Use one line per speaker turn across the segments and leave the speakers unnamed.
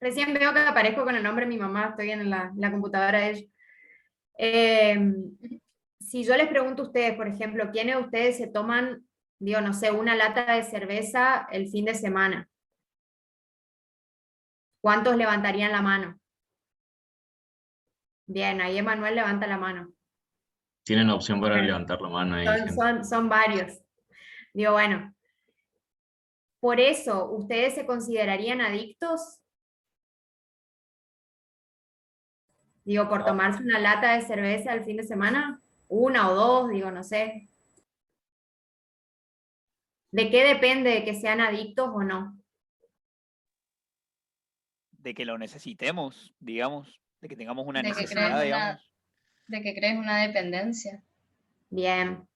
Recién veo que aparezco con el nombre de mi mamá, estoy en la computadora de ella. Eh, si yo les pregunto a ustedes, por ejemplo, ¿quiénes de ustedes se toman, digo, no sé, una lata de cerveza el fin de semana? ¿Cuántos levantarían la mano? Bien, ahí Emanuel levanta la mano.
Tienen opción para
Bueno,
levantar la mano ahí,
son,
gente.
son, son varios. Digo, bueno, por eso, ¿ustedes se considerarían adictos? Digo, por
No,
tomarse una lata de cerveza el fin de semana, una o dos, digo, no sé. ¿De qué depende de que sean adictos o no?
De que lo necesitemos, digamos, de que tengamos una
De que crees
necesidad, digamos.
de que crees una dependencia.
Bien,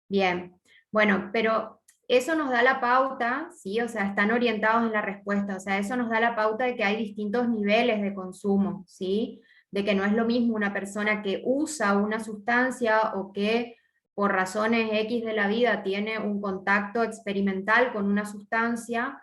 bien. Bueno, pero eso nos da la pauta, ¿sí? O sea, están orientados en la respuesta, o sea, eso nos da la pauta de que hay distintos niveles de consumo, ¿sí? De que no es lo mismo una persona que usa una sustancia o que por razones X de la vida tiene un contacto experimental con una sustancia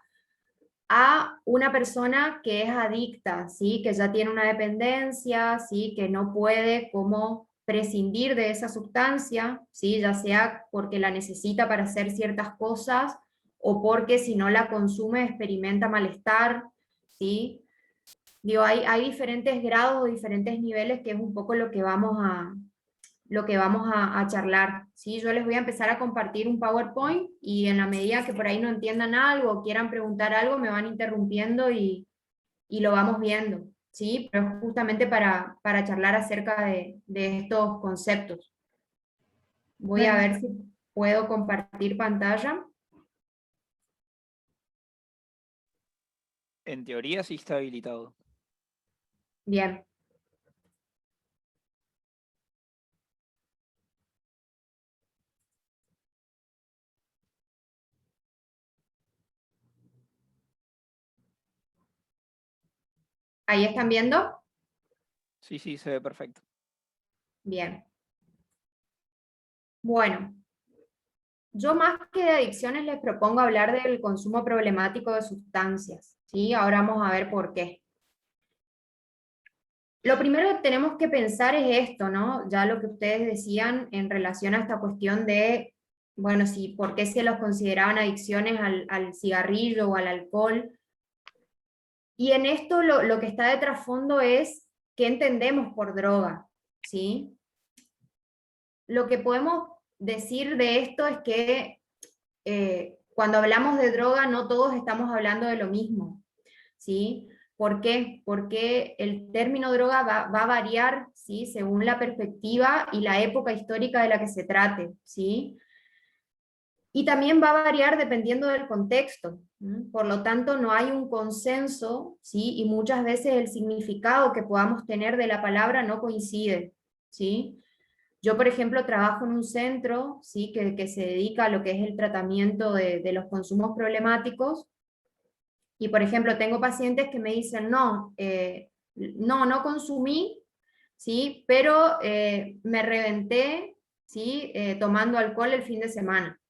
a una persona que es adicta, ¿sí? Que ya tiene una dependencia, ¿sí? Que no puede como prescindir de esa sustancia, ¿sí? Ya sea porque la necesita para hacer ciertas cosas o porque si no la consume experimenta malestar, ¿sí? Digo, hay diferentes grados o diferentes niveles que es un poco lo que vamos a charlar, ¿sí? Yo les voy a empezar a compartir un PowerPoint y en la medida que por ahí no entiendan algo o quieran preguntar algo, me van interrumpiendo y lo vamos viendo, ¿sí? Pero es justamente para charlar acerca de estos conceptos. Voy a
Bueno,
ver si puedo compartir pantalla.
En teoría sí está habilitado.
Bien. ¿Ahí están viendo?
Sí, sí, se ve perfecto.
Bien. Bueno, yo más que de adicciones les propongo hablar del consumo problemático de sustancias, ¿sí? Ahora vamos a ver por qué. Lo primero que tenemos que pensar es esto, ¿no? Ya lo que ustedes decían en relación a esta cuestión de, bueno, sí, por qué se los consideraban adicciones al cigarrillo o al alcohol. Y en esto lo que está de trasfondo es qué entendemos por droga, ¿sí? Lo que podemos decir de esto es que cuando hablamos de droga no todos estamos hablando de lo mismo, ¿sí? ¿Por qué? Porque el término droga va a variar, ¿sí? Según la perspectiva y la época histórica de la que se trate, ¿sí? Y también va a variar dependiendo del contexto. Por lo tanto, no hay un consenso, ¿sí? Y muchas veces el significado que podamos tener de la palabra no coincide, ¿sí? Yo, por ejemplo, trabajo en un centro, ¿sí? que se dedica a lo que es el tratamiento de los consumos problemáticos, y, por ejemplo, tengo pacientes que me dicen, no, no consumí, ¿sí? Pero me reventé, ¿sí? Tomando alcohol el fin de semana.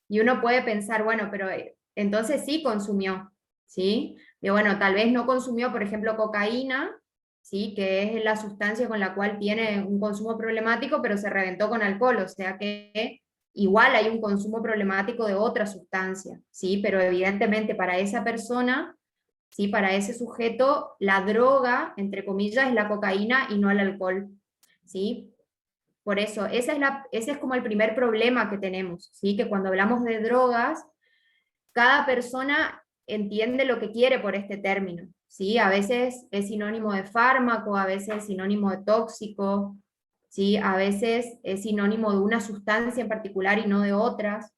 Y uno puede pensar, bueno, pero entonces sí consumió, ¿sí? Y bueno, tal vez no consumió, por ejemplo, cocaína, ¿sí? Que es la sustancia con la cual tiene un consumo problemático, pero se reventó con alcohol, o sea que igual hay un consumo problemático de otra sustancia, ¿sí? Pero evidentemente para esa persona, ¿sí? Para ese sujeto, la droga, entre comillas, es la cocaína y no el alcohol, ¿sí? Por eso, ese es como el primer problema que tenemos, ¿sí? Que cuando hablamos de drogas, cada persona entiende lo que quiere por este término, ¿sí? A veces es sinónimo de fármaco, a veces es sinónimo de tóxico, ¿sí? A veces es sinónimo de una sustancia en particular y no de otras.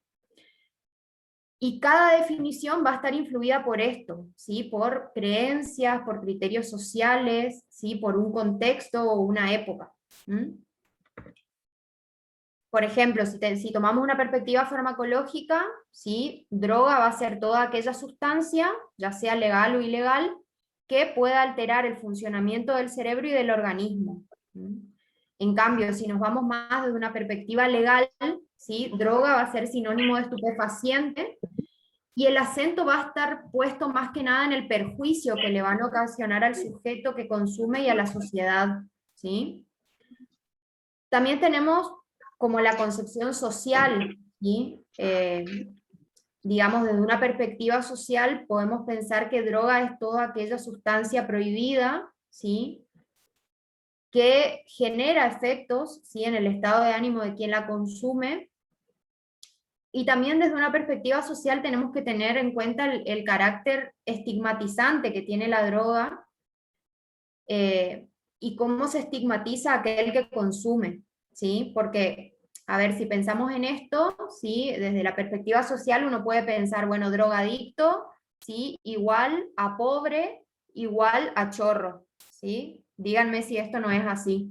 Y cada definición va a estar influida por esto, ¿sí? Por creencias, por criterios sociales, ¿sí? Por un contexto o una época. Por ejemplo, si tomamos una perspectiva farmacológica, ¿sí? Droga va a ser toda aquella sustancia, ya sea legal o ilegal, que pueda alterar el funcionamiento del cerebro y del organismo. En cambio, si nos vamos más desde una perspectiva legal, ¿sí? Droga va a ser sinónimo de estupefaciente, y el acento va a estar puesto más que nada en el perjuicio que le van a ocasionar al sujeto que consume y a la sociedad, ¿sí? También tenemos como la concepción social, ¿sí? Digamos, desde una perspectiva social podemos pensar que droga es toda aquella sustancia prohibida, ¿sí? Que genera efectos, ¿sí? En el estado de ánimo de quien la consume. Y también desde una perspectiva social tenemos que tener en cuenta el carácter estigmatizante que tiene la droga, y cómo se estigmatiza a aquel que consume, ¿sí? Porque, a ver, si pensamos en esto, ¿sí? Desde la perspectiva social uno puede pensar, bueno, drogadicto, ¿sí? Igual a pobre, igual a chorro, ¿sí? Díganme si esto no es así.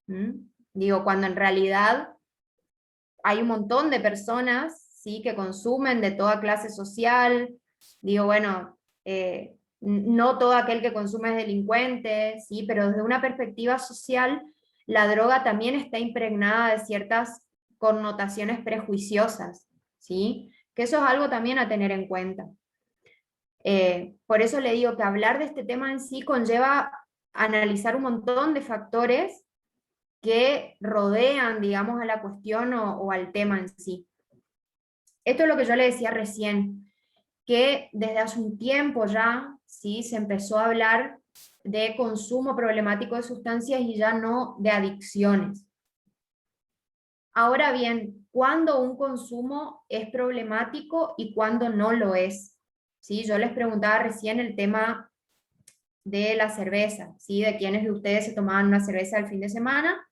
¿Mm? Digo, cuando en realidad hay un montón de personas, ¿sí? Que consumen de toda clase social. Digo, bueno, no todo aquel que consume es delincuente, ¿sí? Pero desde una perspectiva social, la droga también está impregnada de ciertas connotaciones prejuiciosas, ¿sí? Que eso es algo también a tener en cuenta. Por eso le digo que hablar de este tema en sí conlleva analizar un montón de factores que rodean, digamos, a la cuestión o al tema en sí. Esto es lo que yo le decía recién, que desde hace un tiempo ya, ¿sí? Se empezó a hablar de consumo problemático de sustancias y ya no de adicciones. Ahora bien, ¿cuándo un consumo es problemático y cuándo no lo es? ¿Sí? Yo les preguntaba recién el tema de la cerveza, ¿sí? De quiénes de ustedes se tomaban una cerveza el fin de semana.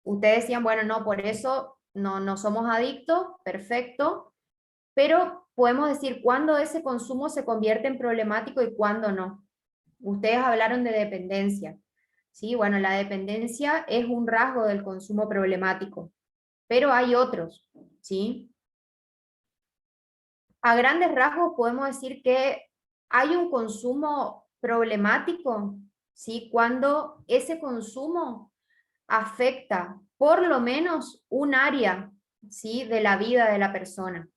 Ustedes decían, bueno, no, por eso no somos adictos, perfecto, pero podemos decir cuándo ese consumo se convierte en problemático y cuándo no. Ustedes hablaron de dependencia, ¿sí? Bueno, la dependencia es un rasgo del consumo problemático, pero hay otros, ¿sí? A grandes rasgos podemos decir que hay un consumo problemático, ¿sí? Cuando ese consumo afecta por lo menos un área, ¿sí? De la vida de la persona.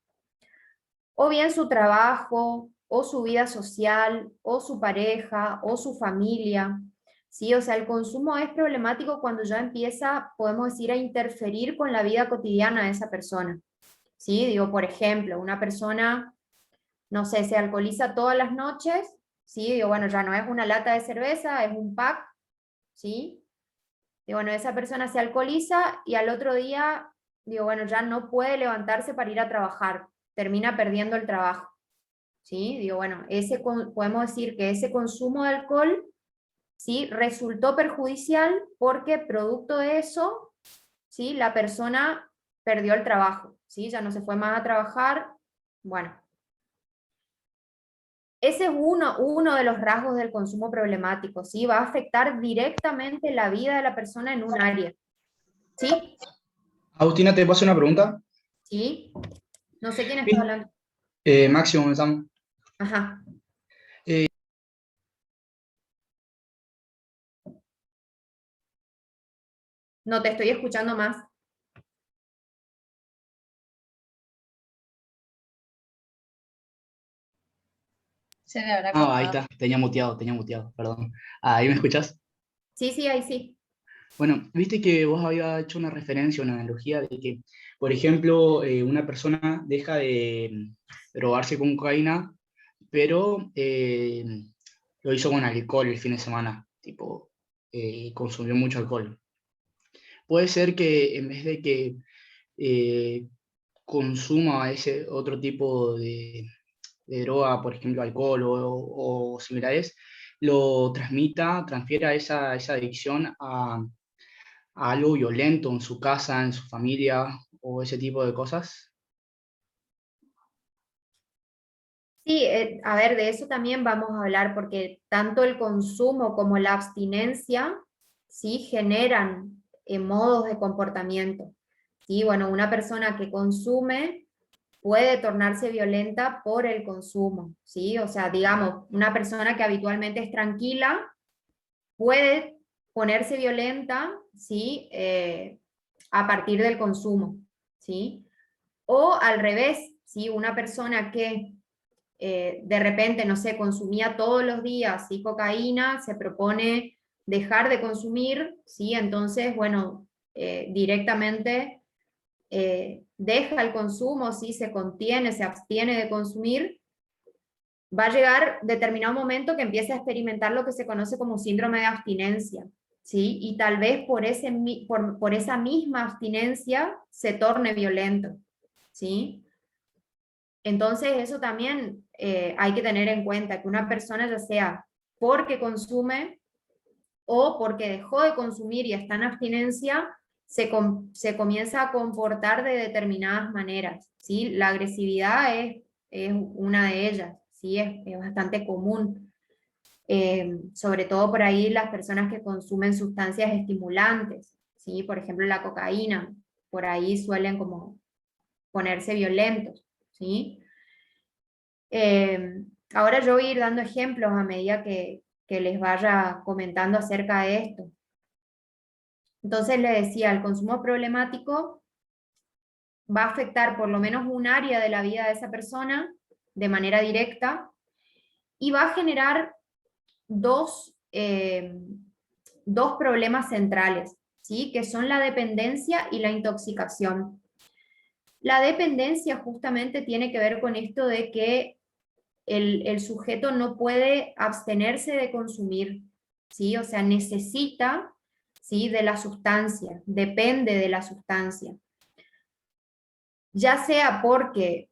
O bien su trabajo, o su vida social, o su pareja, o su familia, ¿sí? O sea, el consumo es problemático cuando ya empieza, podemos decir, a interferir con la vida cotidiana de esa persona, ¿sí? Digo, por ejemplo, una persona, no sé, se alcoholiza todas las noches, ¿sí? Digo, bueno, ya no es una lata de cerveza, es un pack, ¿sí? Digo, bueno, esa persona se alcoholiza y al otro día, digo, bueno, ya no puede levantarse para ir a trabajar, termina perdiendo el trabajo, ¿sí? Digo, bueno, podemos decir que ese consumo de alcohol, ¿sí? Resultó perjudicial porque producto de eso, ¿sí? La persona perdió el trabajo, ¿sí? Ya no se fue más a trabajar, bueno. Ese es uno de los rasgos del consumo problemático, ¿sí? Va a afectar directamente la vida de la persona en un área, ¿sí?
Agustina, ¿te paso una pregunta?
¿Sí? No sé quién está hablando.
Máximo, me llamo.
Ajá. No te estoy escuchando más.
Se le habrá
Ah, ahí
cortado.
está, tenía muteado, perdón. Ah, ¿ahí me escuchás?
Sí, sí, ahí sí.
Bueno, viste que vos habías hecho una referencia, una analogía de que, por ejemplo, una persona deja de drogarse con cocaína, pero lo hizo con alcohol el fin de semana, tipo, consumió mucho alcohol. Puede ser que en vez de que eh, consuma ese otro tipo de droga, por ejemplo, alcohol o similares, lo transfiera esa adicción a algo violento en su casa, en su familia o ese tipo de cosas.
Sí, a ver, de eso también vamos a hablar porque tanto el consumo como la abstinencia, sí, generan modos de comportamiento. Sí, bueno, una persona que consume puede tornarse violenta por el consumo, ¿sí? O sea, digamos, una persona que habitualmente es tranquila puede ponerse violenta, ¿sí? A partir del consumo, ¿sí? O al revés, ¿sí? Una persona que de repente, no sé, consumía todos los días, ¿sí?, cocaína, se propone dejar de consumir, ¿sí? Entonces, bueno, directamente deja el consumo, ¿sí?, se contiene, se abstiene de consumir, va a llegar determinado momento que empieza a experimentar lo que se conoce como síndrome de abstinencia, ¿sí? Y tal vez por esa misma abstinencia se torne violento, ¿sí? Entonces eso también hay que tener en cuenta, que una persona, ya sea porque consume o porque dejó de consumir y está en abstinencia, se comienza a comportar de determinadas maneras, ¿sí? La agresividad es una de ellas, ¿sí? Es bastante común, sobre todo por ahí las personas que consumen sustancias estimulantes, ¿sí? Por ejemplo, la cocaína, por ahí suelen como ponerse violentos, ¿sí? Ahora yo voy a ir dando ejemplos a medida que les vaya comentando acerca de esto. Entonces le decía, el consumo problemático va a afectar por lo menos un área de la vida de esa persona de manera directa y va a generar dos problemas centrales, ¿sí?, que son la dependencia y la intoxicación. La dependencia justamente tiene que ver con esto de que el sujeto no puede abstenerse de consumir, ¿sí? O sea, necesita, ¿sí?, de la sustancia, depende de la sustancia. Ya sea porque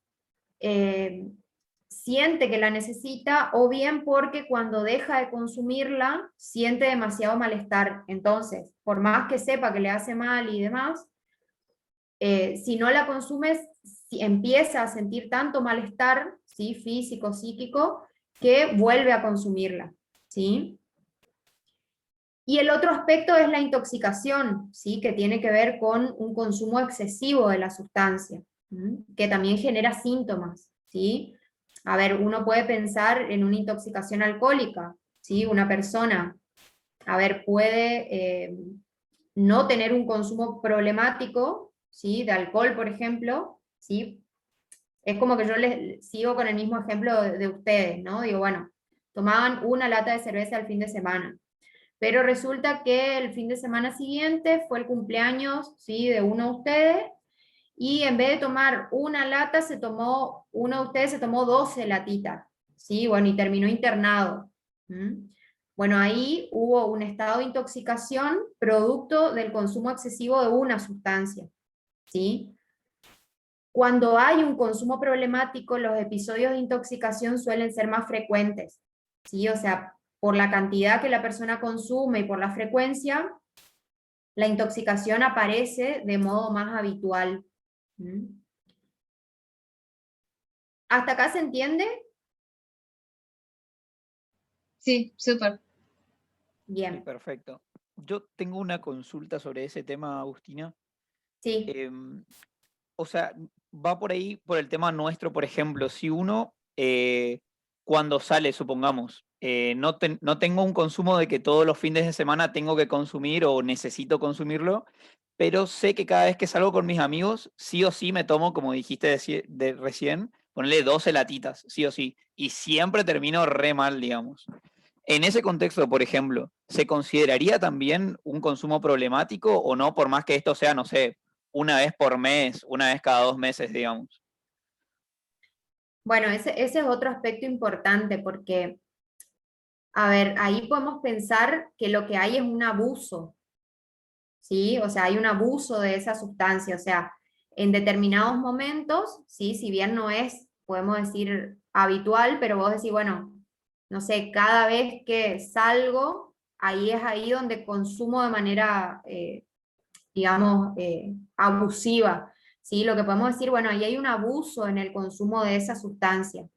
siente que la necesita o bien porque cuando deja de consumirla siente demasiado malestar. Entonces, por más que sepa que le hace mal y demás, si no la consumes, empieza a sentir tanto malestar, ¿sí?, físico, psíquico, que vuelve a consumirla, ¿sí? Y el otro aspecto es la intoxicación, ¿sí?, que tiene que ver con un consumo excesivo de la sustancia, que también genera síntomas, ¿sí? A ver, uno puede pensar en una intoxicación alcohólica, ¿sí? Una persona, a ver, puede no tener un consumo problemático, ¿sí?, de alcohol, por ejemplo, ¿sí? Es como que yo les sigo con el mismo ejemplo de ustedes, ¿no? Digo, bueno, tomaban una lata de cerveza al fin de semana, pero resulta que el fin de semana siguiente fue el cumpleaños, ¿sí?, de uno de ustedes, y en vez de tomar una lata, uno de ustedes se tomó 12 latitas, ¿sí? Bueno, y terminó internado. Bueno, ahí hubo un estado de intoxicación producto del consumo excesivo de una sustancia, ¿sí? Cuando hay un consumo problemático, los episodios de intoxicación suelen ser más frecuentes, ¿sí? O sea, por la cantidad que la persona consume y por la frecuencia, la intoxicación aparece de modo más habitual. ¿Hasta acá se entiende?
Sí, súper.
Sí,
Bien,
perfecto. Yo tengo una consulta sobre ese tema, Agustina.
sí,
O sea, va por ahí, por el tema nuestro, por ejemplo, si uno cuando sale, supongamos, no tengo un consumo de que todos los fines de semana tengo que consumir o necesito consumirlo, pero sé que cada vez que salgo con mis amigos, sí o sí me tomo, como dijiste recién, ponerle 12 latitas, sí o sí, y siempre termino re mal, digamos. En ese contexto, por ejemplo, ¿se consideraría también un consumo problemático o no, por más que esto sea, no sé, una vez por mes, una vez cada 2 meses, digamos?
bueno, ese es otro aspecto importante porque, a ver, ahí podemos pensar que lo que hay es un abuso, ¿sí? O sea, hay un abuso de esa sustancia, o sea, en determinados momentos, ¿sí?, si bien no es, podemos decir, habitual, pero vos decís, bueno, no sé, cada vez que salgo, ahí es ahí donde consumo de manera, digamos, abusiva, ¿sí? Lo que podemos decir, bueno, ahí hay un abuso en el consumo de esa sustancia.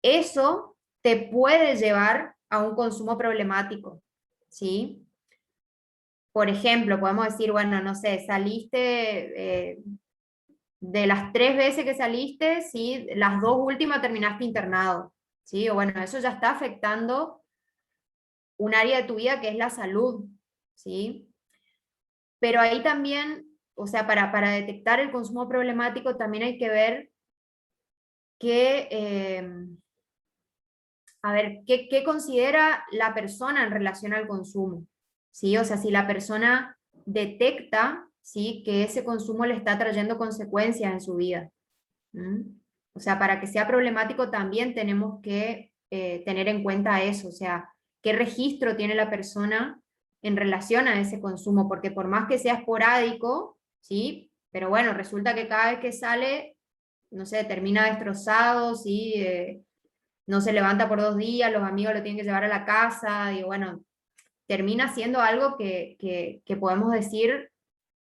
Eso te puede llevar a un consumo problemático, ¿sí? Por ejemplo, podemos decir, bueno, no sé, saliste, de las 3 veces que saliste, ¿sí?, las 2 últimas terminaste internado, ¿sí? O bueno, eso ya está afectando un área de tu vida que es la salud, ¿sí? Pero ahí también, o sea, para detectar el consumo problemático también hay que ver qué considera la persona en relación al consumo, ¿sí? O sea, si la persona detecta, ¿sí?, que ese consumo le está trayendo consecuencias en su vida. O sea, para que sea problemático también tenemos que tener en cuenta eso, o sea, qué registro tiene la persona en relación a ese consumo, porque por más que sea esporádico, ¿sí? Pero bueno, resulta que cada vez que sale, no sé, termina destrozado, ¿sí? No se levanta por 2 días, los amigos lo tienen que llevar a la casa, y bueno, termina siendo algo que podemos decir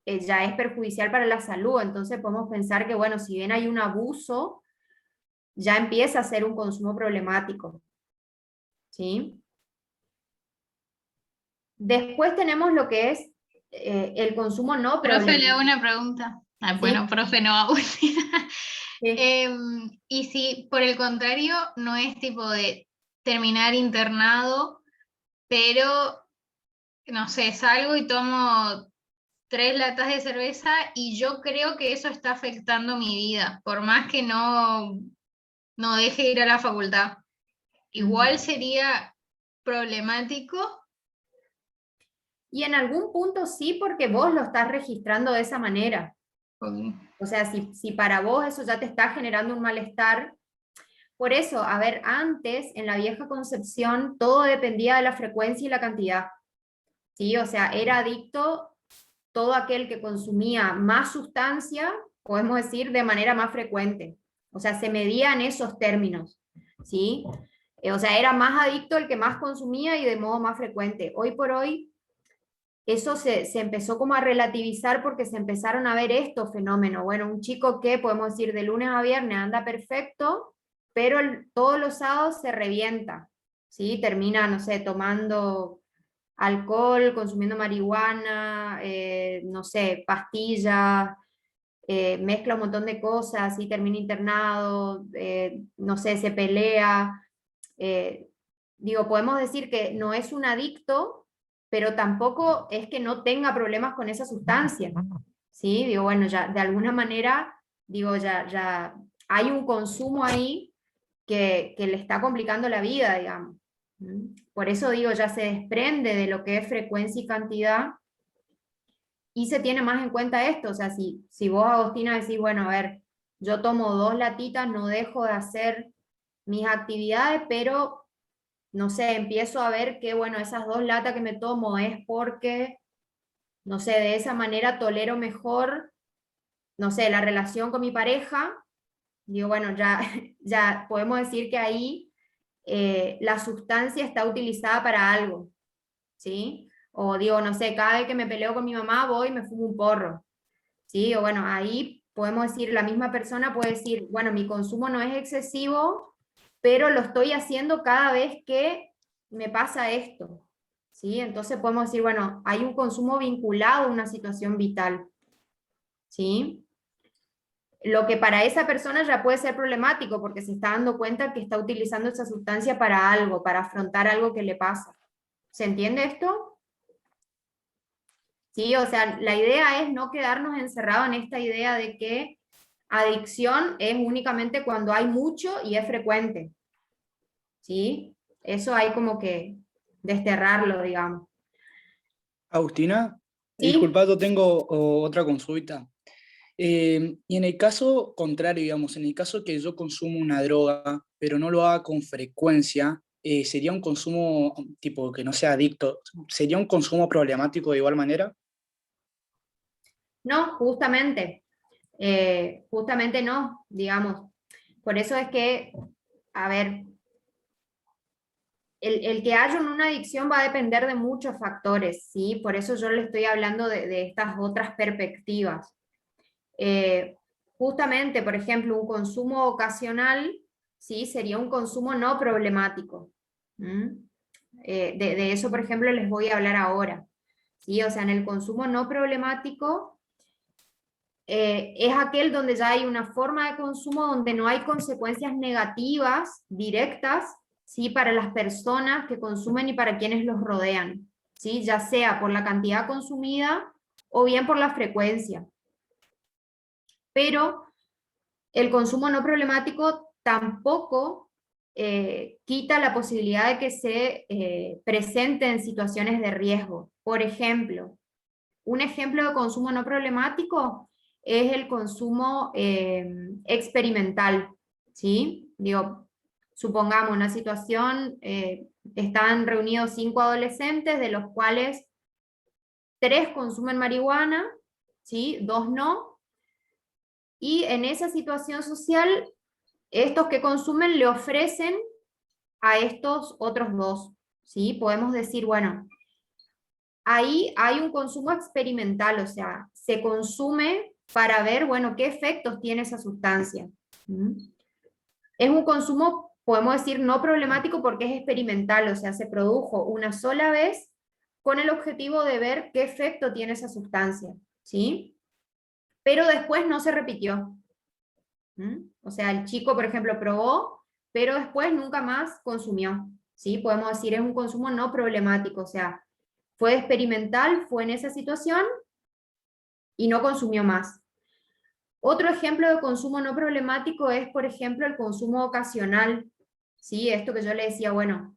ya es perjudicial para la salud. Entonces podemos pensar que, bueno, si bien hay un abuso, ya empieza a ser un consumo problemático, ¿sí? Después tenemos lo que es el consumo no
Profe, le
problemático.
hago una pregunta. Ah,
Sí.
bueno, profe, no, Agustina.
Sí.
Y si por el contrario no es tipo de terminar internado, pero no sé, salgo y tomo 3 latas de cerveza y yo creo que eso está afectando mi vida, por más que no deje de ir a la facultad. Igual sería problemático.
Y en algún punto sí, porque vos lo estás registrando de esa manera.
Ok.
O sea, si para vos eso ya te está generando un malestar. Por eso, a ver, antes, en la vieja concepción, todo dependía de la frecuencia y la cantidad, ¿sí? O sea, era adicto todo aquel que consumía más sustancia, podemos decir, de manera más frecuente. O sea, se medía en esos términos, ¿sí? O sea, era más adicto el que más consumía y de modo más frecuente. Hoy por hoy, eso se empezó como a relativizar porque se empezaron a ver estos fenómenos. Bueno, un chico que, podemos decir, de lunes a viernes anda perfecto, pero todos los sábados se revienta, ¿sí? Termina, no sé, tomando alcohol, consumiendo marihuana, no sé, pastillas, mezcla un montón de cosas y termina internado, no sé, se pelea. Digo, podemos decir que no es un adicto, pero tampoco es que no tenga problemas con esa sustancia, ¿sí? Digo, bueno, ya de alguna manera, digo, ya hay un consumo ahí que le está complicando la vida, digamos. Por eso digo, ya se desprende de lo que es frecuencia y cantidad y se tiene más en cuenta esto. O sea, si vos, Agostina, decís, bueno, a ver, yo tomo 2 latitas, no dejo de hacer mis actividades, pero, no sé, empiezo a ver que, bueno, esas 2 latas que me tomo es porque, no sé, de esa manera tolero mejor, no sé, la relación con mi pareja. Digo, bueno, ya podemos decir que ahí la sustancia está utilizada para algo, ¿sí? O digo, no sé, cada vez que me peleo con mi mamá voy y me fumo un porro, ¿sí? O bueno, ahí podemos decir, la misma persona puede decir, bueno, mi consumo no es excesivo, pero lo estoy haciendo cada vez que me pasa esto, ¿sí? Entonces podemos decir, bueno, hay un consumo vinculado a una situación vital, ¿sí? Lo que para esa persona ya puede ser problemático porque se está dando cuenta que está utilizando esa sustancia para algo, para afrontar algo que le pasa. ¿Se entiende esto? Sí, o sea, la idea es no quedarnos encerrados en esta idea de que adicción es únicamente cuando hay mucho y es frecuente. ¿Sí? Eso hay como que desterrarlo, digamos.
Agustina,
¿Sí?
disculpa, yo tengo otra consulta. Y en el caso contrario, digamos, en el caso que yo consumo una droga, pero no lo haga con frecuencia, ¿sería un consumo tipo que no sea adicto? ¿Sería un consumo problemático de igual manera?
No, justamente no, digamos. Por eso es que, a ver, el que haya una adicción va a depender de muchos factores, ¿sí? Por eso yo le estoy hablando de estas otras perspectivas. Justamente, por ejemplo, un consumo ocasional, ¿sí? Sería un consumo no problemático. De eso, por ejemplo, les voy a hablar ahora. ¿Sí? O sea, en el consumo no problemático es aquel donde ya hay una forma de consumo donde no hay consecuencias negativas directas, ¿sí? Para las personas que consumen y para quienes los rodean, ¿sí? Ya sea por la cantidad consumida o bien por la frecuencia. Pero el consumo no problemático tampoco quita la posibilidad de que se presenten situaciones de riesgo. Por ejemplo, un ejemplo de consumo no problemático es el consumo experimental, ¿sí? Digo, supongamos una situación, están reunidos 5 adolescentes, de los cuales 3 consumen marihuana, ¿sí? 2 no, y en esa situación social, estos que consumen le ofrecen a estos otros 2, ¿sí? Podemos decir, bueno, ahí hay un consumo experimental, o sea, se consume para ver, bueno, qué efectos tiene esa sustancia. ¿Mm? Es un consumo, podemos decir, no problemático porque es experimental, o sea, se produjo una sola vez con el objetivo de ver qué efecto tiene esa sustancia, ¿sí? Pero después no se repitió. ¿Mm? O sea, el chico, por ejemplo, probó, pero después nunca más consumió, ¿sí? Podemos decir, es un consumo no problemático, o sea, fue experimental, fue en esa situación y no consumió más. Otro ejemplo de consumo no problemático es, por ejemplo, el consumo ocasional, ¿sí? Esto que yo le decía, bueno,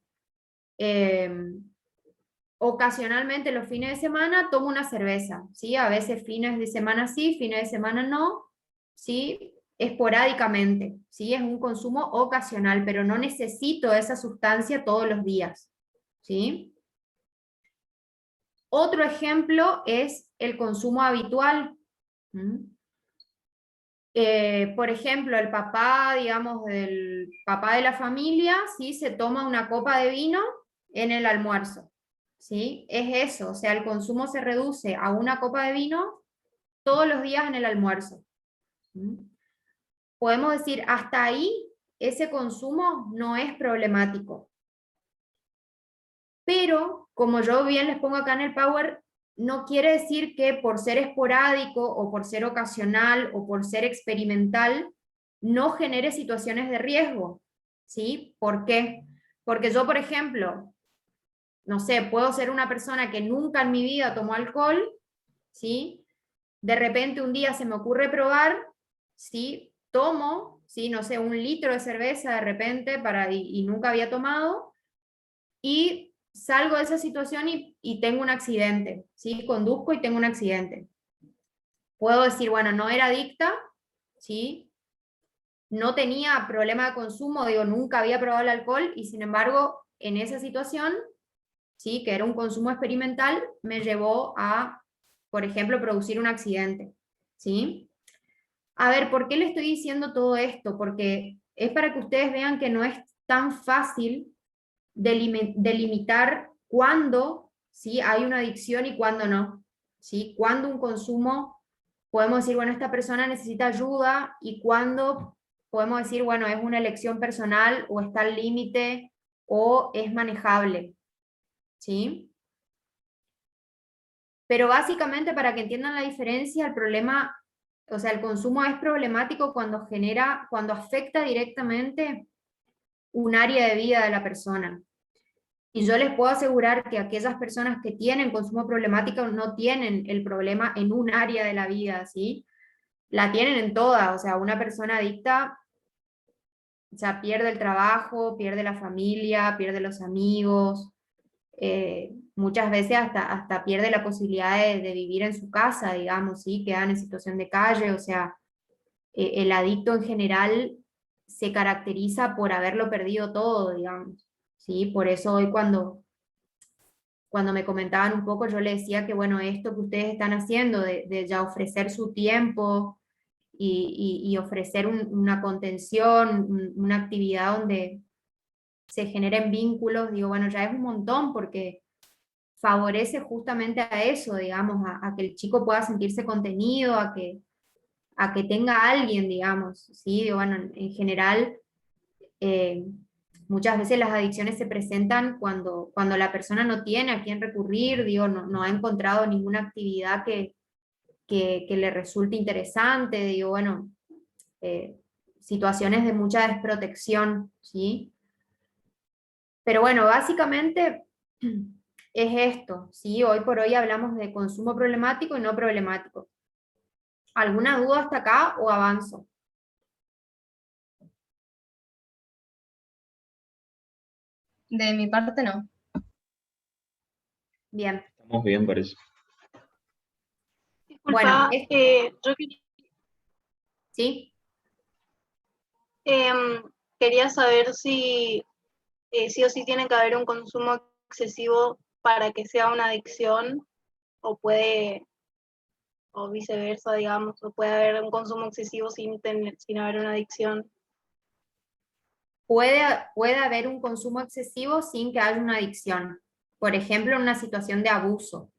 ocasionalmente los fines de semana tomo una cerveza, ¿sí? A veces fines de semana sí, fines de semana no, ¿sí? Esporádicamente, ¿sí? Es un consumo ocasional, pero no necesito esa sustancia todos los días, ¿sí? Otro ejemplo es el consumo habitual. Por ejemplo, el papá, digamos, del papá de la familia, ¿sí? Se toma una copa de vino en el almuerzo, ¿sí? Es eso, o sea, el consumo se reduce a una copa de vino todos los días en el almuerzo. Podemos decir, hasta ahí ese consumo no es problemático. Pero, como yo bien les pongo acá en el Power, no quiere decir que por ser esporádico o por ser ocasional o por ser experimental no genere situaciones de riesgo, ¿sí? ¿Por qué? Porque yo, por ejemplo, no sé, puedo ser una persona que nunca en mi vida tomó alcohol, ¿sí? De repente un día se me ocurre probar, ¿sí? Tomo, ¿sí? No sé, 1 litro de cerveza de repente y nunca había tomado, y salgo de esa situación y tengo un accidente, ¿sí? Conduzco y tengo un accidente. Puedo decir, bueno, no era adicta, ¿sí? No tenía problema de consumo, digo, nunca había probado el alcohol y sin embargo, en esa situación, ¿sí? Que era un consumo experimental, me llevó a, por ejemplo, producir un accidente, ¿sí? A ver, ¿por qué le estoy diciendo todo esto? Porque es para que ustedes vean que no es tan fácil delimitar cuándo, ¿sí? Hay una adicción y cuándo no, ¿sí? Cuándo un consumo, podemos decir, bueno, esta persona necesita ayuda, y cuándo podemos decir, bueno, es una elección personal o está al límite o es manejable, ¿sí? Pero básicamente, para que entiendan la diferencia, el problema, o sea, el consumo es problemático cuando afecta directamente un área de vida de la persona. Y yo les puedo asegurar que aquellas personas que tienen consumo problemático no tienen el problema en un área de la vida, ¿sí? La tienen en toda, o sea, una persona adicta, o sea, pierde el trabajo, pierde la familia, pierde los amigos, muchas veces hasta pierde la posibilidad de vivir en su casa, digamos, ¿sí? Quedan en situación de calle, o sea, el adicto en general se caracteriza por haberlo perdido todo, digamos, ¿sí? Por eso hoy cuando me comentaban un poco, yo les decía que, bueno, esto que ustedes están haciendo, de ya ofrecer su tiempo y ofrecer una contención, una actividad donde se generen vínculos, digo, bueno, ya es un montón, porque favorece justamente a eso, digamos, a que el chico pueda sentirse contenido, a que tenga a alguien, digamos, ¿sí? Digo, bueno, en general, muchas veces las adicciones se presentan cuando la persona no tiene a quién recurrir, digo, no ha encontrado ninguna actividad que le resulte interesante, digo, bueno, situaciones de mucha desprotección, ¿sí? Pero bueno, básicamente es esto, ¿sí? Hoy por hoy hablamos de consumo problemático y no problemático. ¿Alguna duda hasta acá o avanzo?
De mi parte no.
Bien.
Estamos bien, parece.
Disculpa,
Bueno,
yo quería,
¿sí?
quería saber si sí o sí tiene que haber un consumo excesivo para que sea una adicción, o puede, o viceversa, digamos, o puede haber un consumo excesivo sin haber una adicción.
Puede haber un consumo excesivo sin que haya una adicción. Por ejemplo, en una situación de abuso,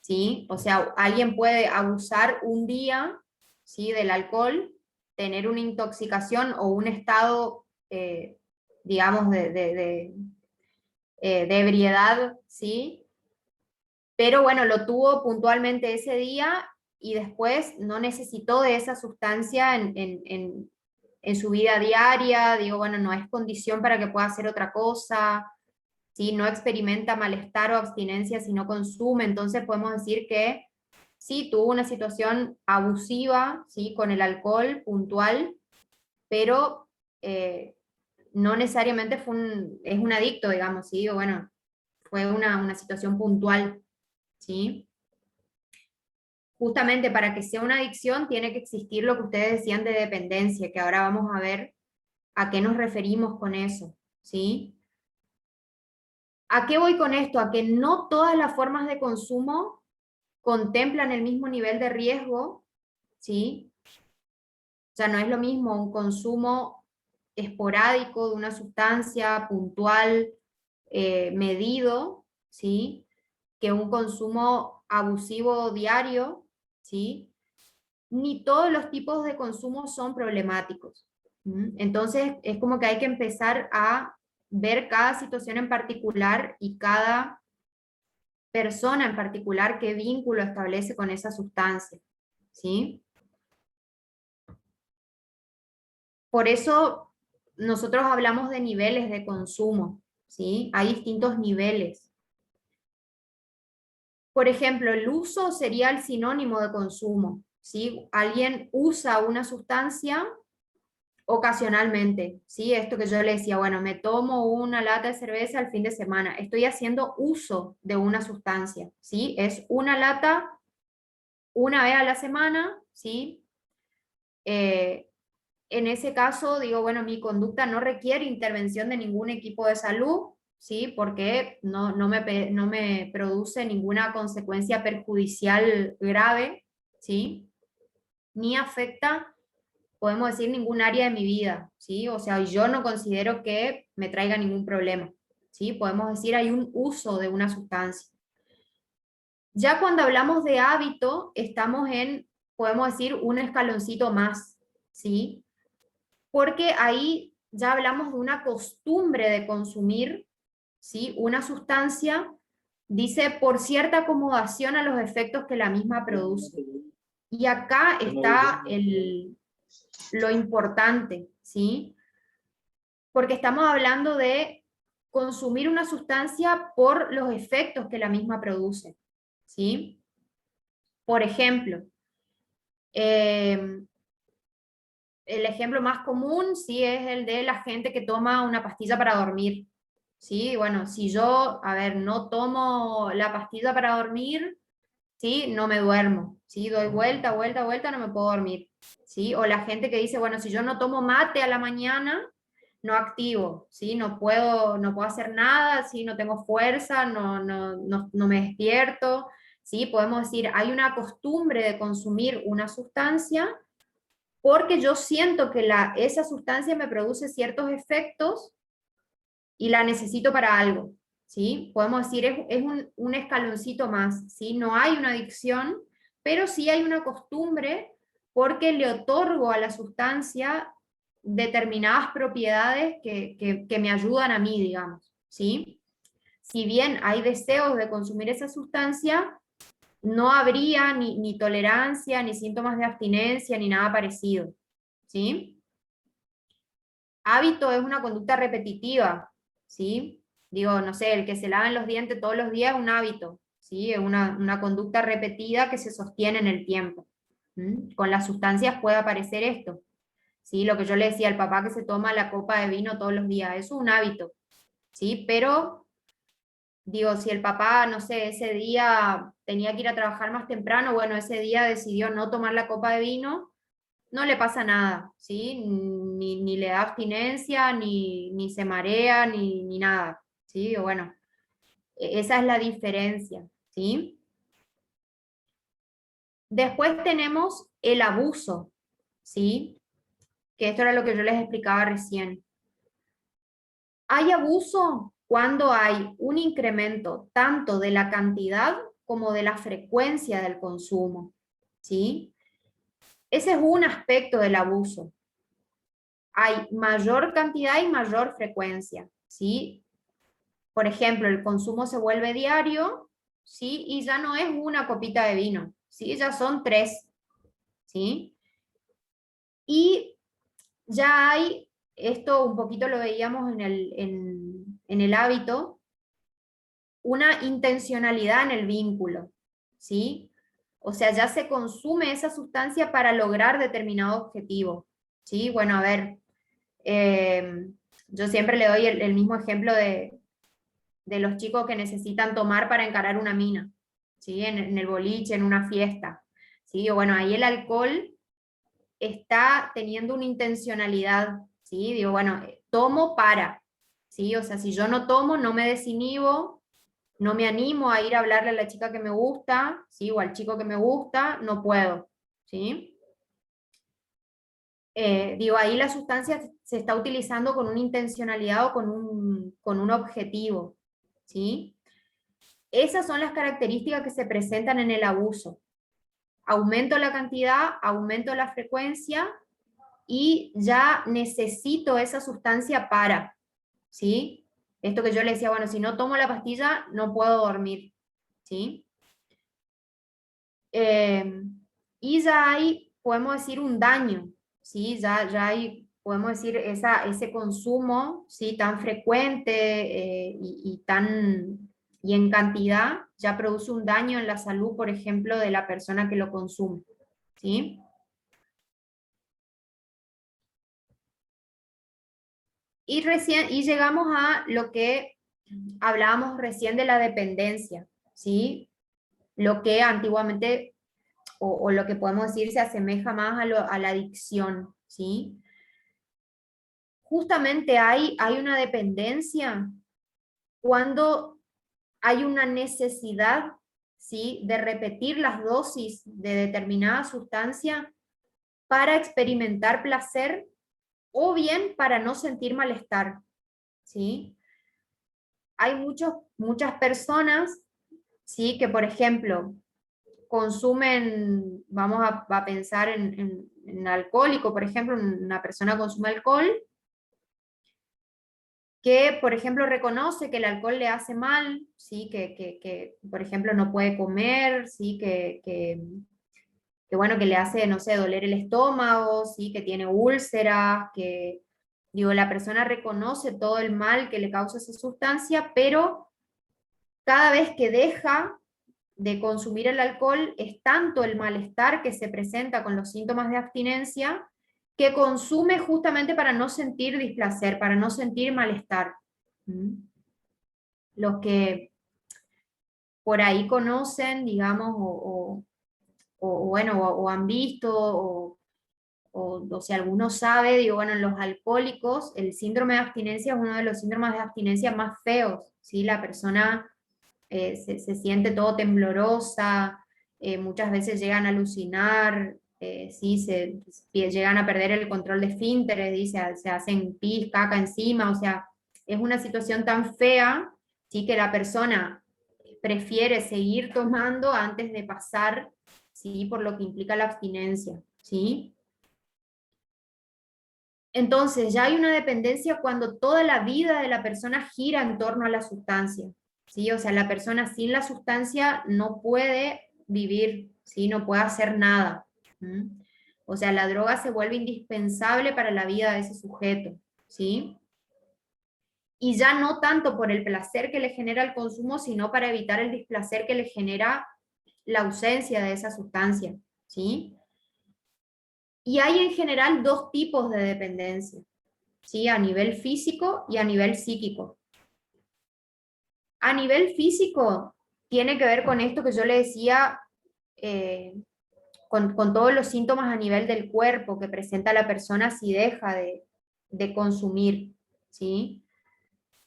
¿sí? O sea, alguien puede abusar un día, ¿sí?, del alcohol, tener una intoxicación o un estado, digamos, de ebriedad, ¿sí? Pero bueno, lo tuvo puntualmente ese día y después no necesitó de esa sustancia en su vida diaria, digo, bueno, no es condición para que pueda hacer otra cosa, ¿sí? No experimenta malestar o abstinencia si no consume, entonces podemos decir que sí, tuvo una situación abusiva, ¿sí?, con el alcohol puntual, pero no necesariamente es un adicto, digamos, ¿sí? O bueno, fue una situación puntual, ¿sí? Justamente para que sea una adicción tiene que existir lo que ustedes decían de dependencia, que ahora vamos a ver a qué nos referimos con eso, ¿sí? ¿A qué voy con esto? A que no todas las formas de consumo contemplan el mismo nivel de riesgo, ¿sí? O sea, no es lo mismo un consumo esporádico de una sustancia puntual, medido, ¿sí?, que un consumo abusivo diario, ¿sí? Ni todos los tipos de consumo son problemáticos. Entonces, es como que hay que empezar a ver cada situación en particular y cada persona en particular qué vínculo establece con esa sustancia, ¿sí? Por eso nosotros hablamos de niveles de consumo, ¿sí? Hay distintos niveles. Por ejemplo, el uso sería el sinónimo de consumo, ¿sí? Alguien usa una sustancia ocasionalmente, ¿sí? Esto que yo le decía, bueno, me tomo una lata de cerveza el fin de semana, estoy haciendo uso de una sustancia, ¿sí? Es una lata una vez a la semana, ¿sí? En ese caso, digo, bueno, mi conducta no requiere intervención de ningún equipo de salud, ¿sí? Porque no me produce ninguna consecuencia perjudicial grave, ¿sí? Ni afecta, podemos decir, ningún área de mi vida, ¿sí? O sea, yo no considero que me traiga ningún problema, ¿sí? Podemos decir, hay un uso de una sustancia. Ya cuando hablamos de hábito, estamos en, podemos decir, un escaloncito más, ¿sí? Porque ahí ya hablamos de una costumbre de consumir, ¿sí?, una sustancia, dice, por cierta acomodación a los efectos que la misma produce. Y acá está lo importante, ¿sí? Porque estamos hablando de consumir una sustancia por los efectos que la misma produce, ¿sí? Por ejemplo, el ejemplo más común, sí, es el de la gente que toma una pastilla para dormir, ¿sí? Bueno, si yo, a ver, no tomo la pastilla para dormir, ¿sí?, no me duermo, ¿sí? Doy vuelta, vuelta, vuelta, no me puedo dormir, ¿sí? O la gente que dice, bueno, si yo no tomo mate a la mañana, no activo, ¿sí? No puedo hacer nada, ¿sí? No tengo fuerza, no me despierto, ¿sí? Podemos decir, hay una costumbre de consumir una sustancia porque yo siento que esa sustancia me produce ciertos efectos y la necesito para algo, ¿sí? Podemos decir, es un escaloncito más, ¿sí? No hay una adicción, pero sí hay una costumbre porque le otorgo a la sustancia determinadas propiedades que me ayudan a mí, digamos, ¿sí? Si bien hay deseos de consumir esa sustancia, no habría ni tolerancia, ni síntomas de abstinencia, ni nada parecido, ¿sí? Hábito es una conducta repetitiva, ¿sí? Digo, no sé, el que se laven los dientes todos los días es un hábito, ¿sí? Es una conducta repetida que se sostiene en el tiempo. Con las sustancias puede aparecer esto, ¿sí? Lo que yo le decía al papá que se toma la copa de vino todos los días, eso es un hábito, ¿sí? Pero, digo, si el papá, no sé, ese día tenía que ir a trabajar más temprano, bueno, ese día decidió no tomar la copa de vino, no le pasa nada, ¿sí? Ni le da abstinencia, ni se marea, ni nada, ¿sí? O bueno, esa es la diferencia, ¿sí? Después tenemos el abuso, ¿sí? Que esto era lo que yo les explicaba recién. Hay abuso cuando hay un incremento tanto de la cantidad como de la frecuencia del consumo, ¿sí? Ese es un aspecto del abuso. Hay mayor cantidad y mayor frecuencia, ¿sí? Por ejemplo, el consumo se vuelve diario, ¿sí? Y ya no es una copita de vino, ¿sí? Ya son 3, ¿sí? Y ya hay, esto un poquito lo veíamos en el hábito, una intencionalidad en el vínculo, ¿sí? O sea, ya se consume esa sustancia para lograr determinado objetivo, ¿sí? Bueno, a ver, yo siempre le doy el mismo ejemplo de los chicos que necesitan tomar para encarar una mina, ¿sí? En el boliche, en una fiesta, ¿sí? O bueno, ahí el alcohol está teniendo una intencionalidad, ¿sí? Digo, bueno, tomo para, ¿sí? O sea, si yo no tomo, no me desinhibo, no me animo a ir a hablarle a la chica que me gusta, ¿sí? O al chico que me gusta, no puedo, ¿sí? Digo, ahí la sustancia se está utilizando con una intencionalidad o con un objetivo, ¿sí? Esas son las características que se presentan en el abuso. Aumento la cantidad, aumento la frecuencia y ya necesito esa sustancia para, ¿sí? Esto que yo le decía, bueno, si no tomo la pastilla no puedo dormir, ¿sí? Y ya hay, podemos decir, un daño, ¿sí? Ya hay, podemos decir, ese consumo, ¿sí? Tan frecuente y en cantidad, ya produce un daño en la salud, por ejemplo, de la persona que lo consume, ¿sí? Y llegamos a lo que hablábamos recién de la dependencia, ¿sí? Lo que antiguamente, o lo que podemos decir, se asemeja más a la adicción, ¿sí? Justamente hay una dependencia cuando hay una necesidad, ¿sí? De repetir las dosis de determinada sustancia para experimentar placer o bien para no sentir malestar, ¿sí? Hay muchas personas, ¿sí? Que, por ejemplo, consumen, vamos a pensar en alcohólico, por ejemplo, una persona consume alcohol, que, por ejemplo, reconoce que el alcohol le hace mal, ¿sí? Que por ejemplo, no puede comer, ¿sí? Bueno, que le hace, no sé, doler el estómago, ¿sí? Que tiene úlceras, que, digo, la persona reconoce todo el mal que le causa esa sustancia, pero cada vez que deja de consumir el alcohol, es tanto el malestar que se presenta con los síntomas de abstinencia, que consume justamente para no sentir displacer, para no sentir malestar. Los que por ahí conocen, digamos, o han visto, o si alguno sabe, digo, bueno, en los alcohólicos, el síndrome de abstinencia es uno de los síndromes de abstinencia más feos, ¿sí? La persona se siente todo temblorosa, muchas veces llegan a alucinar, ¿sí? Llegan a perder el control de esfínteres, se hacen pis, caca encima, o sea, es una situación tan fea, ¿sí? Que la persona prefiere seguir tomando antes de pasar, ¿sí? Por lo que implica la abstinencia, ¿sí? Entonces, ya hay una dependencia cuando toda la vida de la persona gira en torno a la sustancia, ¿sí? O sea, la persona sin la sustancia no puede vivir, ¿sí? No puede hacer nada. O sea, la droga se vuelve indispensable para la vida de ese sujeto, ¿sí? Y ya no tanto por el placer que le genera el consumo, sino para evitar el displacer que le genera la ausencia de esa sustancia, ¿sí? Y hay en general dos tipos de dependencia, ¿sí? A nivel físico y a nivel psíquico. A nivel físico, tiene que ver con esto que yo le decía, con todos los síntomas a nivel del cuerpo que presenta la persona si deja de consumir, ¿sí?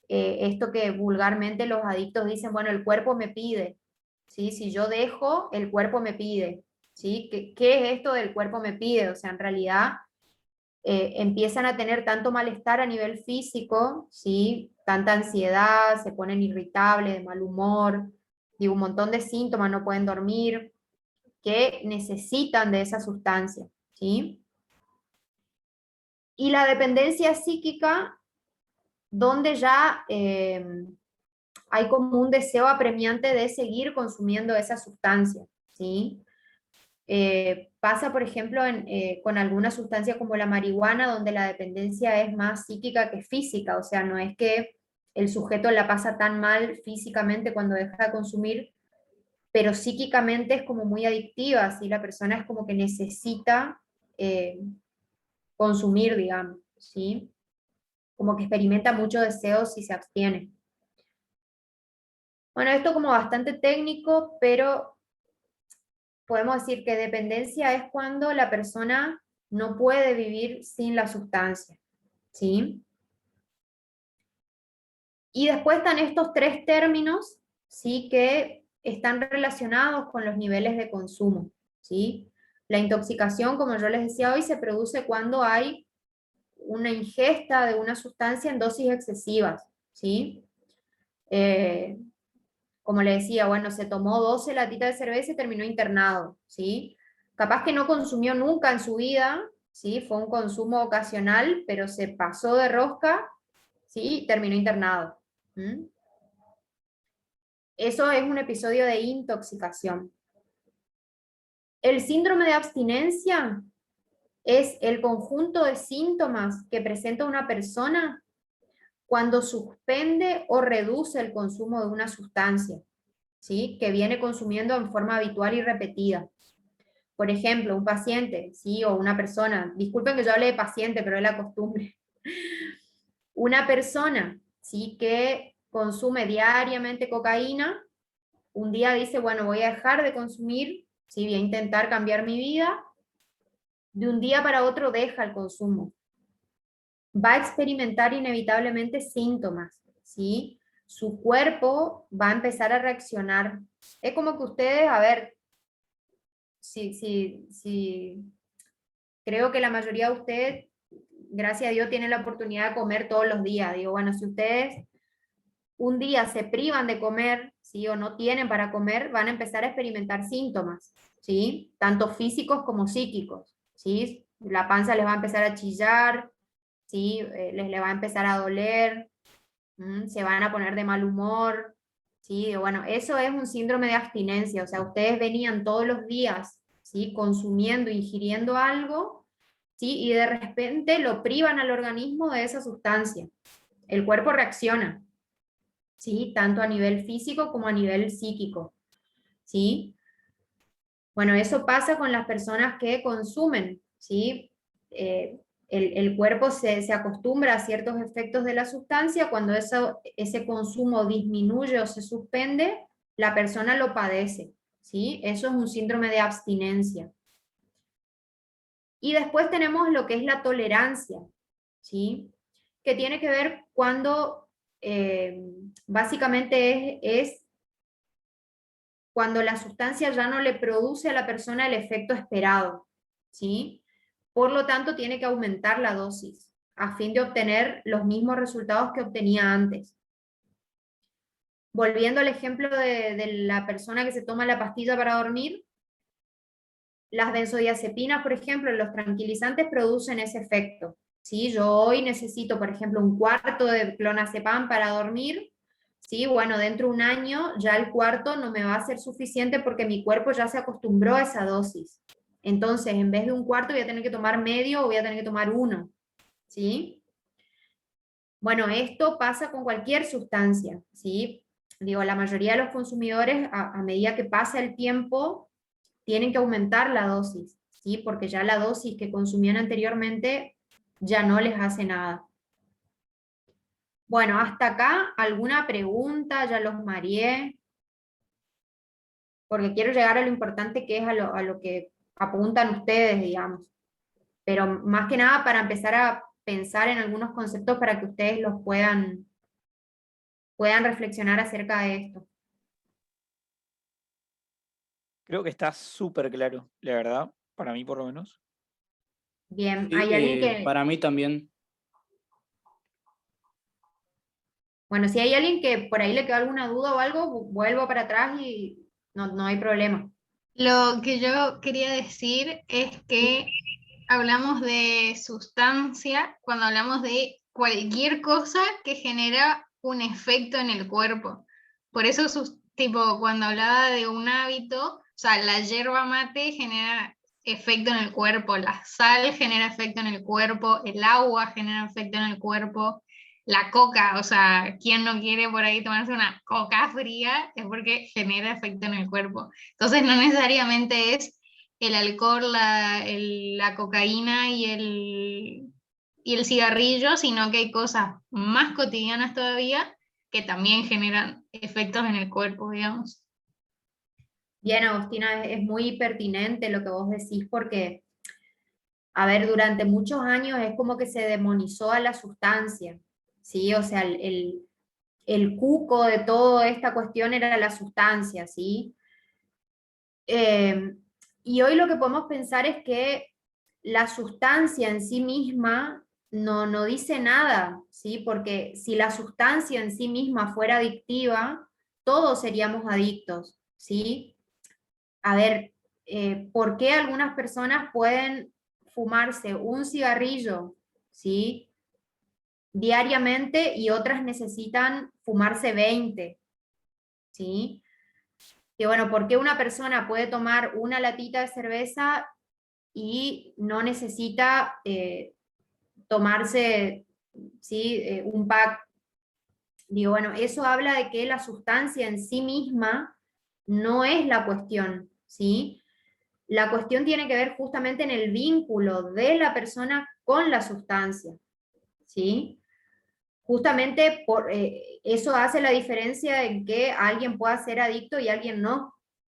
Esto que vulgarmente los adictos dicen, bueno, el cuerpo me pide, ¿sí? Si yo dejo, el cuerpo me pide, ¿sí? ¿Qué es esto del cuerpo me pide? O sea, en realidad empiezan a tener tanto malestar a nivel físico, ¿sí? Tanta ansiedad, se ponen irritables, de mal humor, digo, un montón de síntomas, no pueden dormir, que necesitan de esa sustancia, ¿sí? Y la dependencia psíquica, donde ya hay como un deseo apremiante de seguir consumiendo esa sustancia, ¿sí? Pasa, por ejemplo, con algunas sustancias como la marihuana, donde la dependencia es más psíquica que física, o sea, no es que el sujeto la pasa tan mal físicamente cuando deja de consumir, pero psíquicamente es como muy adictiva, ¿sí? La persona es como que necesita consumir, digamos, ¿sí? Como que experimenta mucho deseo si se abstiene. Bueno, esto como bastante técnico, pero podemos decir que dependencia es cuando la persona no puede vivir sin la sustancia, ¿sí? Y después están estos tres términos, ¿sí? Que están relacionados con los niveles de consumo, ¿sí? La intoxicación, como yo les decía hoy, se produce cuando hay una ingesta de una sustancia en dosis excesivas, ¿sí? Como le decía, bueno, se tomó 12 latitas de cerveza y terminó internado, ¿sí? Capaz que no consumió nunca en su vida, ¿sí? Fue un consumo ocasional, pero se pasó de rosca, ¿sí? Y terminó internado. ¿Mm? Eso es un episodio de intoxicación. El síndrome de abstinencia es el conjunto de síntomas que presenta una persona cuando suspende o reduce el consumo de una sustancia, ¿sí? Que viene consumiendo en forma habitual y repetida. Por ejemplo, un paciente, ¿sí? O una persona, disculpen que yo hable de paciente, pero es la costumbre. Una persona, ¿sí? Que consume diariamente cocaína, un día dice, bueno, voy a dejar de consumir, ¿sí? Voy a intentar cambiar mi vida, de un día para otro deja el consumo. Va a experimentar inevitablemente síntomas, ¿sí? Su cuerpo va a empezar a reaccionar. Es como que ustedes, a ver, si creo que la mayoría de ustedes, gracias a Dios, tienen la oportunidad de comer todos los días. Digo, bueno, si ustedes un día se privan de comer, ¿sí? O no tienen para comer, van a empezar a experimentar síntomas, ¿sí? Tanto físicos como psíquicos, ¿sí? La panza les va a empezar a chillar, ¿sí? Les va a empezar a doler, se van a poner de mal humor, ¿sí? Bueno, eso es un síndrome de abstinencia, o sea, ustedes venían todos los días, ¿sí? Consumiendo, ingiriendo algo, ¿sí? Y de repente lo privan al organismo de esa sustancia. El cuerpo reacciona, ¿sí? Tanto a nivel físico como a nivel psíquico, ¿sí? Bueno, eso pasa con las personas que consumen, ¿sí? El cuerpo se acostumbra a ciertos efectos de la sustancia, cuando ese consumo disminuye o se suspende, la persona lo padece, ¿sí? Eso es un síndrome de abstinencia. Y después tenemos lo que es la tolerancia, ¿sí? Que tiene que ver cuando básicamente es cuando la sustancia ya no le produce a la persona el efecto esperado, ¿sí? Por lo tanto, tiene que aumentar la dosis a fin de obtener los mismos resultados que obtenía antes. Volviendo al ejemplo de la persona que se toma la pastilla para dormir, las benzodiazepinas, por ejemplo, los tranquilizantes producen ese efecto, ¿sí? Yo hoy necesito, por ejemplo, un cuarto de clonazepam para dormir, ¿sí? Bueno, dentro de un año ya el cuarto no me va a ser suficiente porque mi cuerpo ya se acostumbró a esa dosis. Entonces, en vez de un cuarto voy a tener que tomar medio o voy a tener que tomar uno, ¿sí? Bueno, esto pasa con cualquier sustancia, ¿sí? Digo, la mayoría de los consumidores, a medida que pasa el tiempo, tienen que aumentar la dosis, ¿sí? Porque ya la dosis que consumían anteriormente ya no les hace nada. Bueno, hasta acá, ¿alguna pregunta? Ya los mareé, porque quiero llegar a lo importante que es a lo que apuntan ustedes, digamos. Pero más que nada para empezar a pensar en algunos conceptos para que ustedes los puedan reflexionar acerca de esto.
Creo que está súper claro, la verdad, para mí por lo menos.
Bien,
Sí,
¿hay alguien que,
para mí también.
bueno, si hay alguien que por ahí le quedó alguna duda o algo, vuelvo para atrás y no hay problema.
Lo que yo quería decir es que hablamos de sustancia cuando hablamos de cualquier cosa que genera un efecto en el cuerpo. Por eso, tipo, cuando hablaba de un hábito, o sea, la yerba mate genera efecto en el cuerpo, la sal genera efecto en el cuerpo, el agua genera efecto en el cuerpo, la coca, o sea, quien no quiere por ahí tomarse una coca fría es porque genera efecto en el cuerpo. Entonces, no necesariamente es el alcohol, la cocaína y el cigarrillo, sino que hay cosas más cotidianas todavía que también generan efectos en el cuerpo, digamos.
Bien, Agostina, es muy pertinente lo que vos decís porque, a ver, durante muchos años es como que se demonizó a la sustancia, ¿sí? O sea, el cuco de toda esta cuestión era la sustancia, ¿sí? Y hoy lo que podemos pensar es que la sustancia en sí misma no dice nada, ¿sí? Porque si la sustancia en sí misma fuera adictiva, todos seríamos adictos, ¿sí? A ver, ¿por qué algunas personas pueden fumarse un cigarrillo, ¿sí? diariamente y otras necesitan fumarse 20, ¿sí? Que bueno, ¿por qué una persona puede tomar una latita de cerveza y no necesita tomarse, ¿sí? Un pack? Digo, bueno, eso habla de que la sustancia en sí misma no es la cuestión, ¿sí? La cuestión tiene que ver justamente en el vínculo de la persona con la sustancia, ¿sí? Justamente eso hace la diferencia en que alguien pueda ser adicto y alguien no,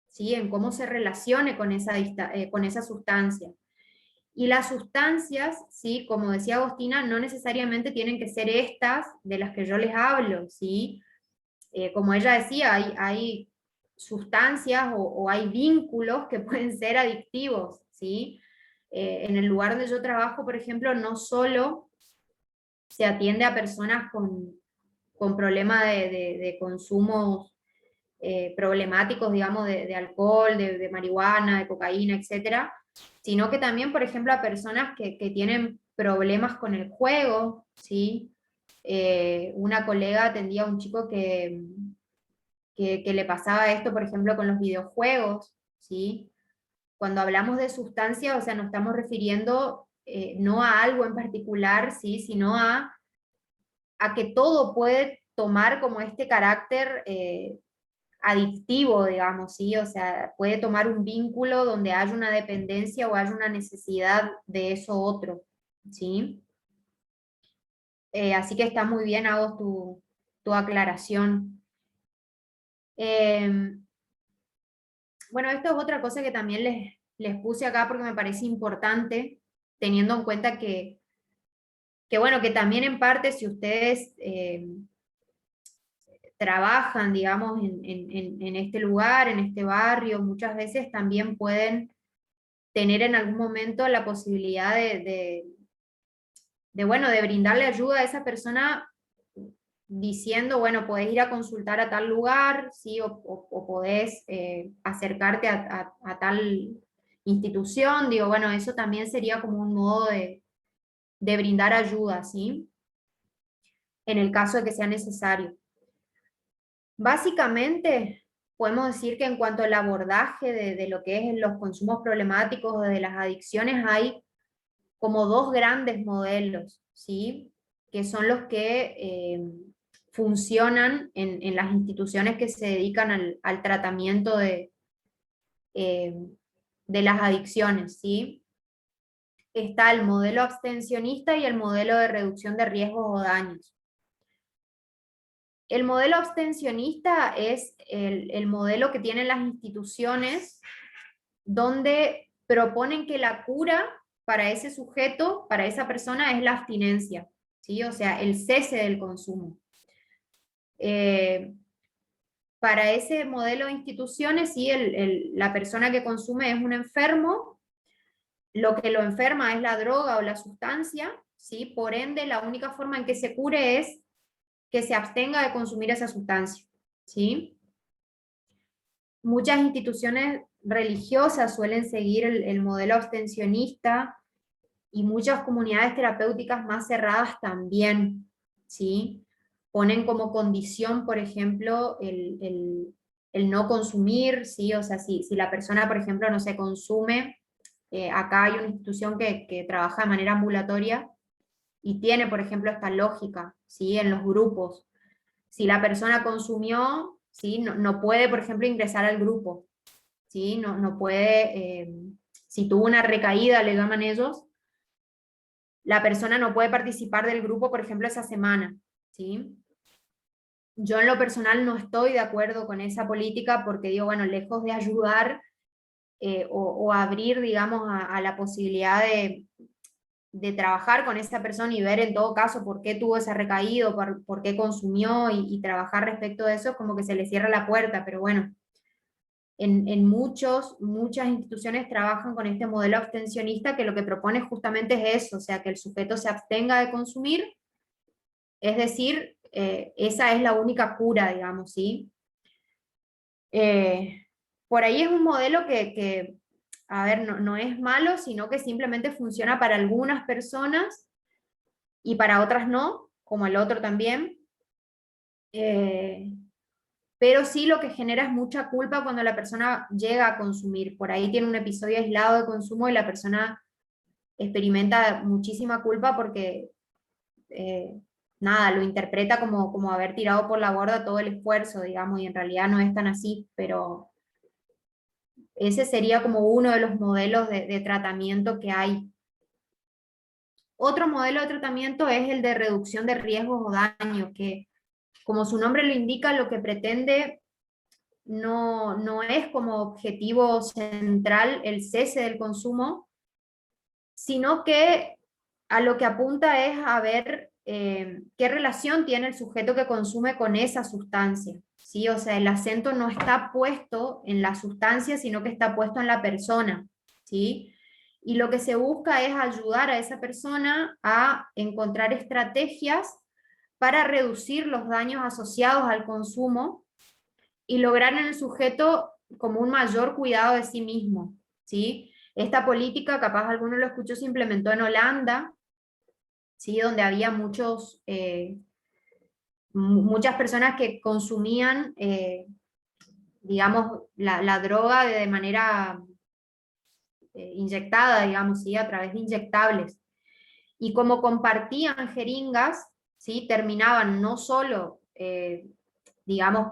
¿sí? En cómo se relacione con esa sustancia. Y las sustancias, ¿sí? Como decía Agostina, no necesariamente tienen que ser estas de las que yo les hablo, ¿sí? Como ella decía, hay sustancias o hay vínculos que pueden ser adictivos, ¿sí? En el lugar donde yo trabajo, por ejemplo, no solo se atiende a personas con problemas de consumos problemáticos, digamos, de alcohol, de marihuana, de cocaína, etcétera, sino que también, por ejemplo, a personas que tienen problemas con el juego, ¿sí? Una colega atendía a un chico que le pasaba esto, por ejemplo, con los videojuegos, ¿sí? Cuando hablamos de sustancia, o sea, nos estamos refiriendo no a algo en particular, ¿sí? Sino a que todo puede tomar como este carácter adictivo, digamos, ¿sí? O sea, puede tomar un vínculo donde haya una dependencia o haya una necesidad de eso otro, ¿sí? Así que está muy bien, hago tu aclaración. Bueno, esto es otra cosa que también les puse acá porque me parece importante, teniendo en cuenta que bueno, que también en parte si ustedes trabajan, digamos, en este lugar, en este barrio, muchas veces también pueden tener en algún momento la posibilidad bueno, de brindarle ayuda a esa persona diciendo, bueno, podés ir a consultar a tal lugar, ¿sí? O podés acercarte a tal institución, digo, bueno, eso también sería como un modo de brindar ayuda, ¿sí? En el caso de que sea necesario. Básicamente, podemos decir que en cuanto al abordaje de lo que es los consumos problemáticos o de las adicciones, hay como dos grandes modelos, ¿sí? Que son los que funcionan en las instituciones que se dedican al tratamiento eh, de las adicciones, ¿sí? Está el modelo abstencionista y el modelo de reducción de riesgos o daños. El modelo abstencionista es el modelo que tienen las instituciones donde proponen que la cura para ese sujeto, para esa persona, es la abstinencia, ¿sí? O sea, el cese del consumo. Para ese modelo de instituciones, sí, la persona que consume es un enfermo, lo que lo enferma es la droga o la sustancia, ¿sí? Por ende, la única forma en que se cure es que se abstenga de consumir esa sustancia, ¿sí? Muchas instituciones religiosas suelen seguir el modelo abstencionista y muchas comunidades terapéuticas más cerradas también, ¿sí? Ponen como condición, por ejemplo, el no consumir, ¿sí? O sea, si la persona, por ejemplo, no se consume, acá hay una institución que trabaja de manera ambulatoria y tiene, por ejemplo, esta lógica, ¿sí? En los grupos. Si la persona consumió, ¿sí? No puede, por ejemplo, ingresar al grupo, ¿sí? No puede, si tuvo una recaída, le llaman ellos, la persona no puede participar del grupo, por ejemplo, esa semana, ¿sí? Yo en lo personal no estoy de acuerdo con esa política porque digo, bueno, lejos de ayudar o abrir, digamos, a la posibilidad de trabajar con esa persona y ver en todo caso por qué tuvo esa recaída, por qué consumió y trabajar respecto de eso, es como que se le cierra la puerta, pero bueno, en muchas instituciones trabajan con este modelo abstencionista que lo que propone justamente es eso, o sea, que el sujeto se abstenga de consumir, es decir, esa es la única cura, digamos, ¿sí? Por ahí es un modelo que a ver, no es malo, sino que simplemente funciona para algunas personas y para otras no, como el otro también. Pero sí lo que genera es mucha culpa cuando la persona llega a consumir. Por ahí tiene un episodio aislado de consumo y la persona experimenta muchísima culpa porque, nada, lo interpreta como haber tirado por la borda todo el esfuerzo, digamos, y en realidad no es tan así, pero ese sería como uno de los modelos de tratamiento que hay. Otro modelo de tratamiento es el de reducción de riesgos o daños, que como su nombre lo indica, lo que pretende no es como objetivo central el cese del consumo, sino que a lo que apunta es a ver qué relación tiene el sujeto que consume con esa sustancia, ¿sí? O sea, el acento no está puesto en la sustancia, sino que está puesto en la persona, ¿sí? Y lo que se busca es ayudar a esa persona a encontrar estrategias para reducir los daños asociados al consumo y lograr en el sujeto como un mayor cuidado de sí mismo, ¿sí? Esta política, capaz alguno lo escuchó, se implementó en Holanda, ¿sí? Donde había muchas personas que consumían, digamos, la droga de manera inyectada, digamos, ¿sí? A través de inyectables. Y como compartían jeringas, ¿sí? Terminaban no solo, digamos,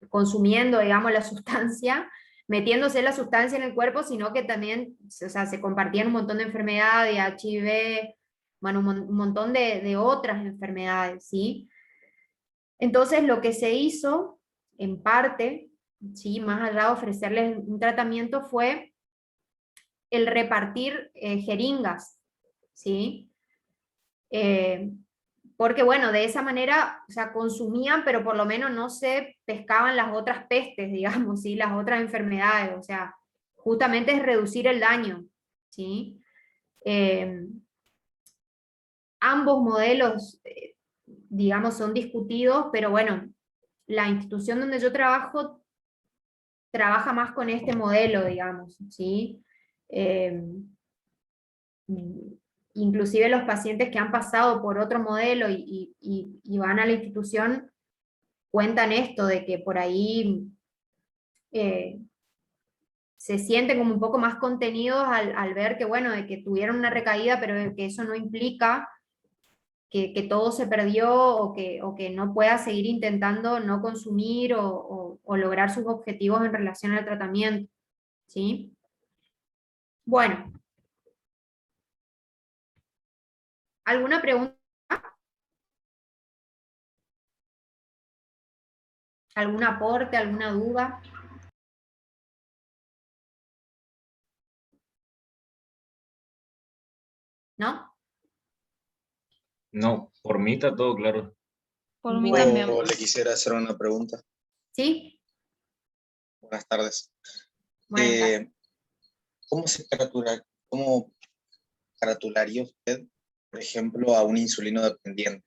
consumiendo, digamos, la sustancia, metiéndose la sustancia en el cuerpo, sino que también, o sea, se compartían un montón de enfermedades, HIV, bueno, un montón de otras enfermedades, ¿sí? Entonces, lo que se hizo, en parte, ¿sí? Más allá de ofrecerles un tratamiento, fue el repartir jeringas, ¿sí? Porque bueno, de esa manera, o sea, consumían, pero por lo menos no se pescaban las otras pestes, digamos, ¿sí? Las otras enfermedades, o sea, justamente es reducir el daño, ¿sí? Eh, Ambos modelos, digamos, son discutidos, pero bueno, la institución donde yo trabajo trabaja más con este modelo, digamos, ¿sí? Eh, Inclusive los pacientes que han pasado por otro modelo y van a la institución cuentan esto, de que por ahí eh, se sienten como un poco más contenidos al ver que, bueno, de que tuvieron una recaída, pero que eso no implica que todo se perdió o que no pueda seguir intentando no consumir o lograr sus objetivos en relación al tratamiento, ¿sí? Bueno, ¿alguna pregunta? ¿Algún aporte, alguna duda? ¿No?
No, por mí está todo claro.
Por mí
Bueno.
también.
Le quisiera hacer una pregunta.
¿Sí?
Buenas tardes.
Buenas tardes.
¿Cómo caratularía usted, por ejemplo, a un insulino dependiente?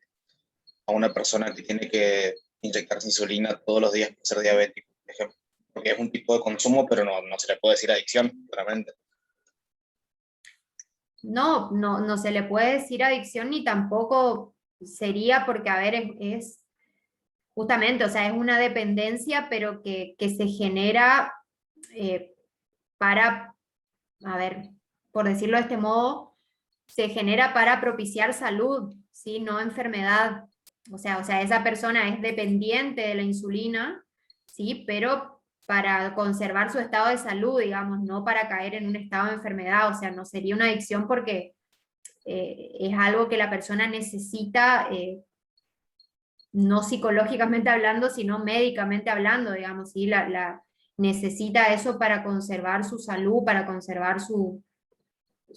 A una persona que tiene que inyectarse insulina todos los días por ser diabético, por ejemplo. Porque es un tipo de consumo, pero no se le puede decir adicción, claramente.
No se le puede decir adicción ni tampoco sería porque, a ver, es justamente, o sea, es una dependencia, pero que se genera para, a ver, por decirlo de este modo, se genera para propiciar salud, ¿sí? No enfermedad. O sea, esa persona es dependiente de la insulina, ¿sí? Pero para conservar su estado de salud, digamos, no para caer en un estado de enfermedad, o sea, no sería una adicción porque es algo que la persona necesita, no psicológicamente hablando, sino médicamente hablando, digamos, ¿sí? Necesita eso para conservar su salud, para conservar su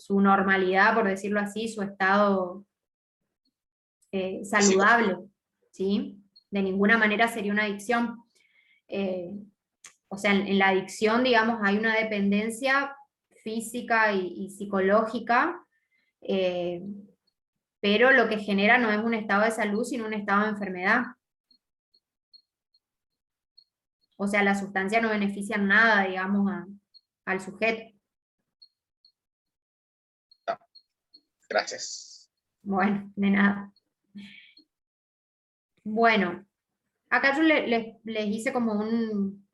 normalidad, por decirlo así, su estado saludable, ¿sí? De ninguna manera sería una adicción. O sea, en la adicción, digamos, hay una dependencia física y psicológica, pero lo que genera no es un estado de salud, sino un estado de enfermedad. O sea, la sustancia no beneficia en nada, digamos, al sujeto.
Gracias.
Bueno, de nada. Bueno, acá yo les hice como un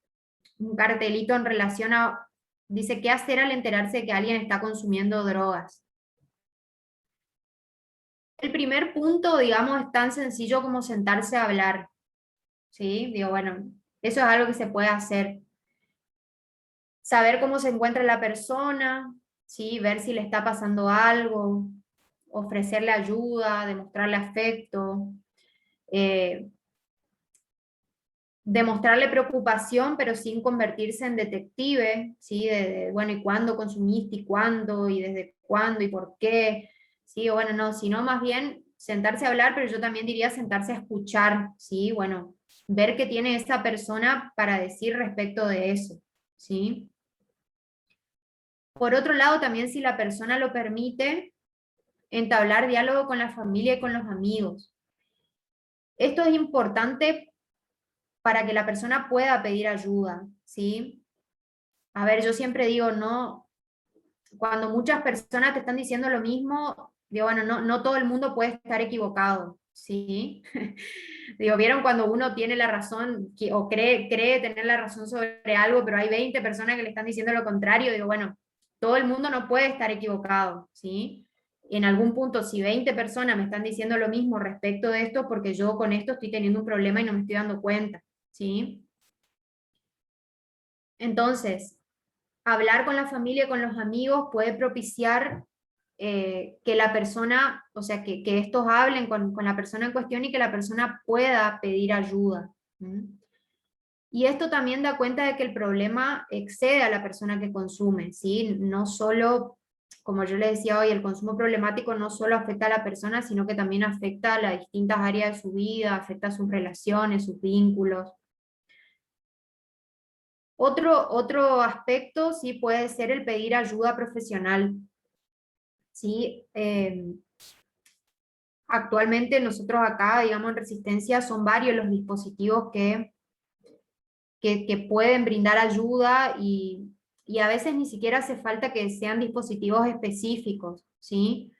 cartelito en relación a, dice, ¿qué hacer al enterarse de que alguien está consumiendo drogas? El primer punto, digamos, es tan sencillo como sentarse a hablar, ¿sí? Digo, bueno, eso es algo que se puede hacer. Saber cómo se encuentra la persona, ¿sí? Ver si le está pasando algo, ofrecerle ayuda, demostrarle afecto, demostrarle preocupación, pero sin convertirse en detective, ¿sí? Bueno, ¿y cuándo consumiste? ¿Y cuándo? ¿Y desde cuándo? ¿Y por qué? ¿Sí? O bueno, no, sino más bien sentarse a hablar, pero yo también diría sentarse a escuchar, ¿sí? Bueno, ver qué tiene esa persona para decir respecto de eso, ¿sí? Por otro lado, también si la persona lo permite, entablar diálogo con la familia y con los amigos. Esto es importante para que la persona pueda pedir ayuda, ¿sí? A ver, yo siempre digo, no, cuando muchas personas te están diciendo lo mismo, digo, bueno, no todo el mundo puede estar equivocado, ¿sí? Digo, ¿vieron cuando uno tiene la razón o cree tener la razón sobre algo, pero hay 20 personas que le están diciendo lo contrario? Digo, bueno, todo el mundo no puede estar equivocado, ¿sí? En algún punto, si 20 personas me están diciendo lo mismo respecto de esto, porque yo con esto estoy teniendo un problema y no me estoy dando cuenta, ¿sí? Entonces, hablar con la familia y con los amigos puede propiciar que la persona, o sea, que estos hablen con la persona en cuestión y que la persona pueda pedir ayuda. Y esto también da cuenta de que el problema excede a la persona que consume, ¿sí? No solo, como yo le decía hoy, el consumo problemático no solo afecta a la persona, sino que también afecta a las distintas áreas de su vida, afecta a sus relaciones, sus vínculos. Otro aspecto sí puede ser el pedir ayuda profesional. ¿Sí? Actualmente nosotros acá, digamos, en Resistencia son varios los dispositivos que pueden brindar ayuda y a veces ni siquiera hace falta que sean dispositivos específicos, ¿sí?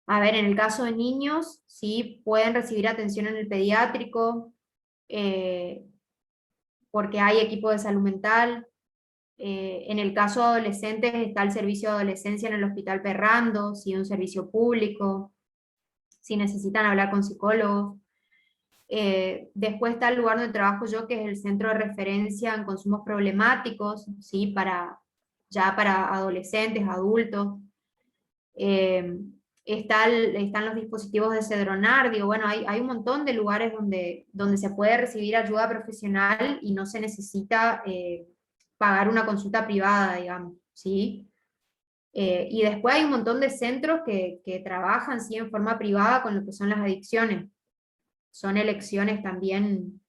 A ver, en el caso de niños, sí pueden recibir atención en el pediátrico, porque hay equipo de salud mental. En el caso de adolescentes está el servicio de adolescencia en el Hospital Perrando, ¿sí? Un servicio público, si necesitan hablar con psicólogos. Después está el lugar donde trabajo yo, que es el centro de referencia en consumos problemáticos, ¿sí? Ya para adolescentes, adultos. están los dispositivos de cedronar, digo, bueno, hay un montón de lugares donde se puede recibir ayuda profesional y no se necesita pagar una consulta privada, digamos, ¿sí? Y después hay un montón de centros que trabajan, sí, en forma privada con lo que son las adicciones. Son elecciones también,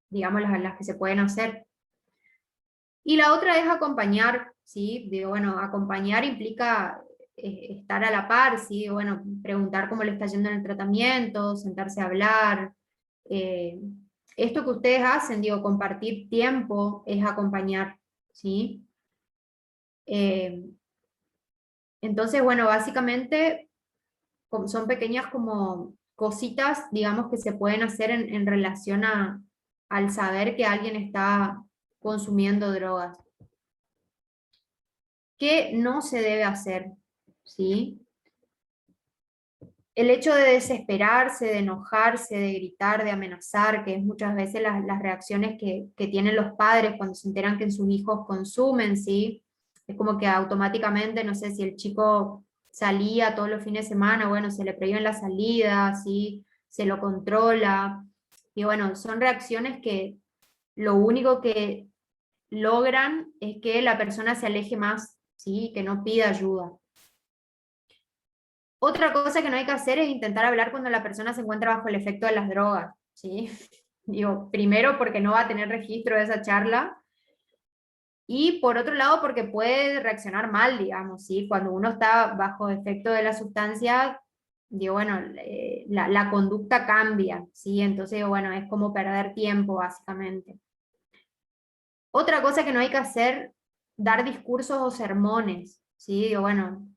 digamos, las que se pueden hacer. Y la otra es acompañar, ¿sí? Digo, bueno, acompañar implica estar a la par, ¿sí? Bueno, preguntar cómo le está yendo en el tratamiento, sentarse a hablar. Esto que ustedes hacen, digo, compartir tiempo es acompañar, ¿sí? Entonces, bueno, básicamente son pequeñas como cositas, digamos, que se pueden hacer en relación al saber que alguien está consumiendo drogas. ¿Qué no se debe hacer? ¿Sí? El hecho de desesperarse, de enojarse, de gritar, de amenazar, que es muchas veces las reacciones que tienen los padres cuando se enteran que sus hijos consumen, ¿sí? Es como que automáticamente, no sé, si el chico salía todos los fines de semana, bueno, se le prohíben las salidas, ¿sí? Se lo controla. Y bueno, son reacciones que lo único que logran es que la persona se aleje más, ¿sí? Que no pida ayuda. Otra cosa que no hay que hacer es intentar hablar cuando la persona se encuentra bajo el efecto de las drogas, ¿sí? Digo, primero porque no va a tener registro de esa charla, y por otro lado porque puede reaccionar mal, digamos, ¿sí? Cuando uno está bajo efecto de la sustancia, digo, bueno, la conducta cambia, ¿sí? Entonces, digo, bueno, es como perder tiempo, básicamente. Otra cosa que no hay que hacer, dar discursos o sermones, ¿sí? Digo, bueno,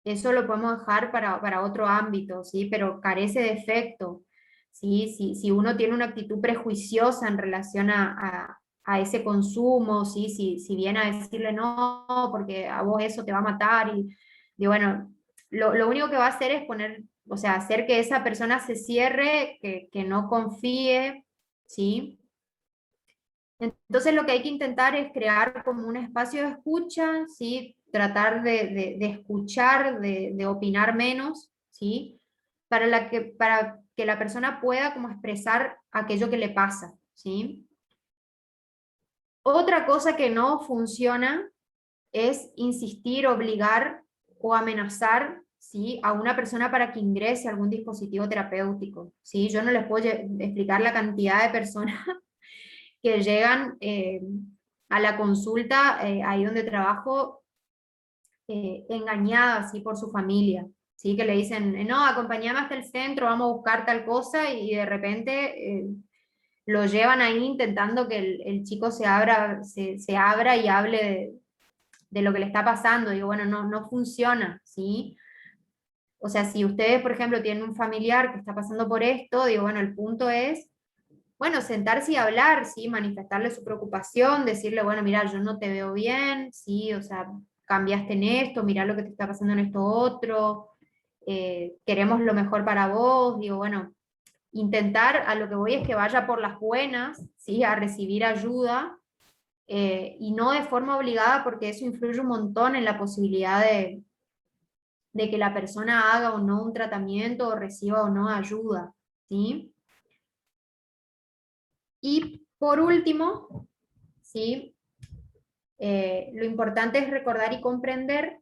eso lo podemos dejar para otro ámbito, ¿sí? Pero carece de efecto, ¿sí? Si uno tiene una actitud prejuiciosa en relación a ese consumo, ¿sí? Si viene a decirle no, porque a vos eso te va a matar, y bueno, lo único que va a hacer es poner, o sea, hacer que esa persona se cierre, que no confíe, ¿sí? Entonces lo que hay que intentar es crear como un espacio de escucha, ¿sí? Tratar de escuchar, de opinar menos, ¿sí? Para que la persona pueda como expresar aquello que le pasa, ¿sí? Otra cosa que no funciona es insistir, obligar o amenazar, ¿sí? A una persona para que ingrese a algún dispositivo terapéutico, ¿sí? Yo no les puedo explicar la cantidad de personas que llegan a la consulta, ahí donde trabajo, engañadas, ¿sí? Por su familia, ¿sí? Que le dicen, no, acompáñame hasta el centro, vamos a buscar tal cosa, y de repente lo llevan ahí intentando que el chico se abra y hable de lo que le está pasando. Digo, bueno, no funciona, ¿sí? O sea, si ustedes, por ejemplo, tienen un familiar que está pasando por esto, digo, bueno, el punto es, bueno, sentarse y hablar, ¿sí? Manifestarle su preocupación, decirle, bueno, mira, yo no te veo bien, ¿sí? O sea, cambiaste en esto, mira lo que te está pasando en esto otro, queremos lo mejor para vos, digo, bueno, intentar, a lo que voy es que vaya por las buenas, ¿sí? A recibir ayuda, y no de forma obligada, porque eso influye un montón en la posibilidad de que la persona haga o no un tratamiento o reciba o no ayuda, ¿sí? Y por último, ¿sí? Lo importante es recordar y comprender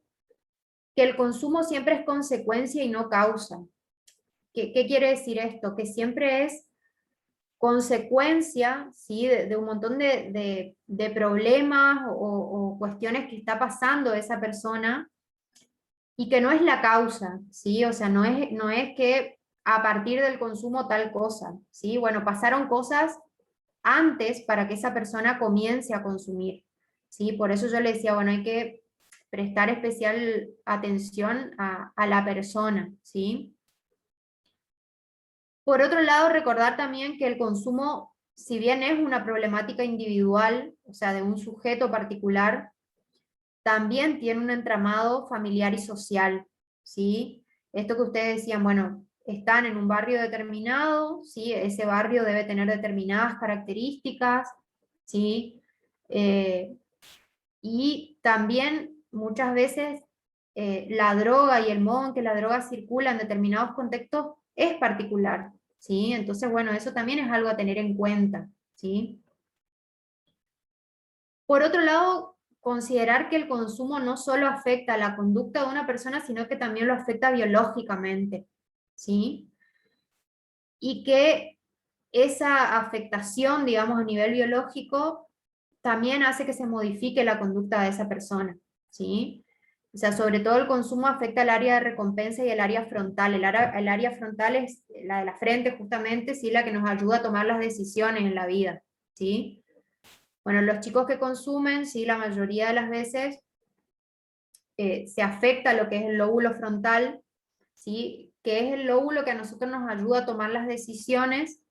que el consumo siempre es consecuencia y no causa. ¿Qué quiere decir esto? Que siempre es consecuencia, ¿sí? De un montón de problemas o cuestiones que está pasando esa persona, y que no es la causa, ¿sí? O sea, no es que a partir del consumo tal cosa, ¿sí? Bueno, pasaron cosas antes para que esa persona comience a consumir, ¿sí? Por eso yo le decía, bueno, hay que prestar especial atención a la persona, ¿sí? Por otro lado, recordar también que el consumo, si bien es una problemática individual, o sea, de un sujeto particular, también tiene un entramado familiar y social, ¿sí? Esto que ustedes decían, bueno, están en un barrio determinado, ¿sí? Ese barrio debe tener determinadas características, ¿sí? Y también muchas veces la droga y el modo en que la droga circula en determinados contextos es particular, ¿sí? Entonces, bueno, eso también es algo a tener en cuenta, ¿sí? Por otro lado, considerar que el consumo no solo afecta a la conducta de una persona, sino que también lo afecta biológicamente, ¿sí? Y que esa afectación, digamos, a nivel biológico, también hace que se modifique la conducta de esa persona, ¿sí? O sea, sobre todo el consumo afecta al área de recompensa y el área frontal. El área frontal es la de la frente, justamente, ¿sí? La que nos ayuda a tomar las decisiones en la vida, ¿sí? Bueno, los chicos que consumen, ¿sí? La mayoría de las veces se afecta lo que es el lóbulo frontal, ¿sí? Que es el lóbulo que a nosotros nos ayuda a tomar las decisiones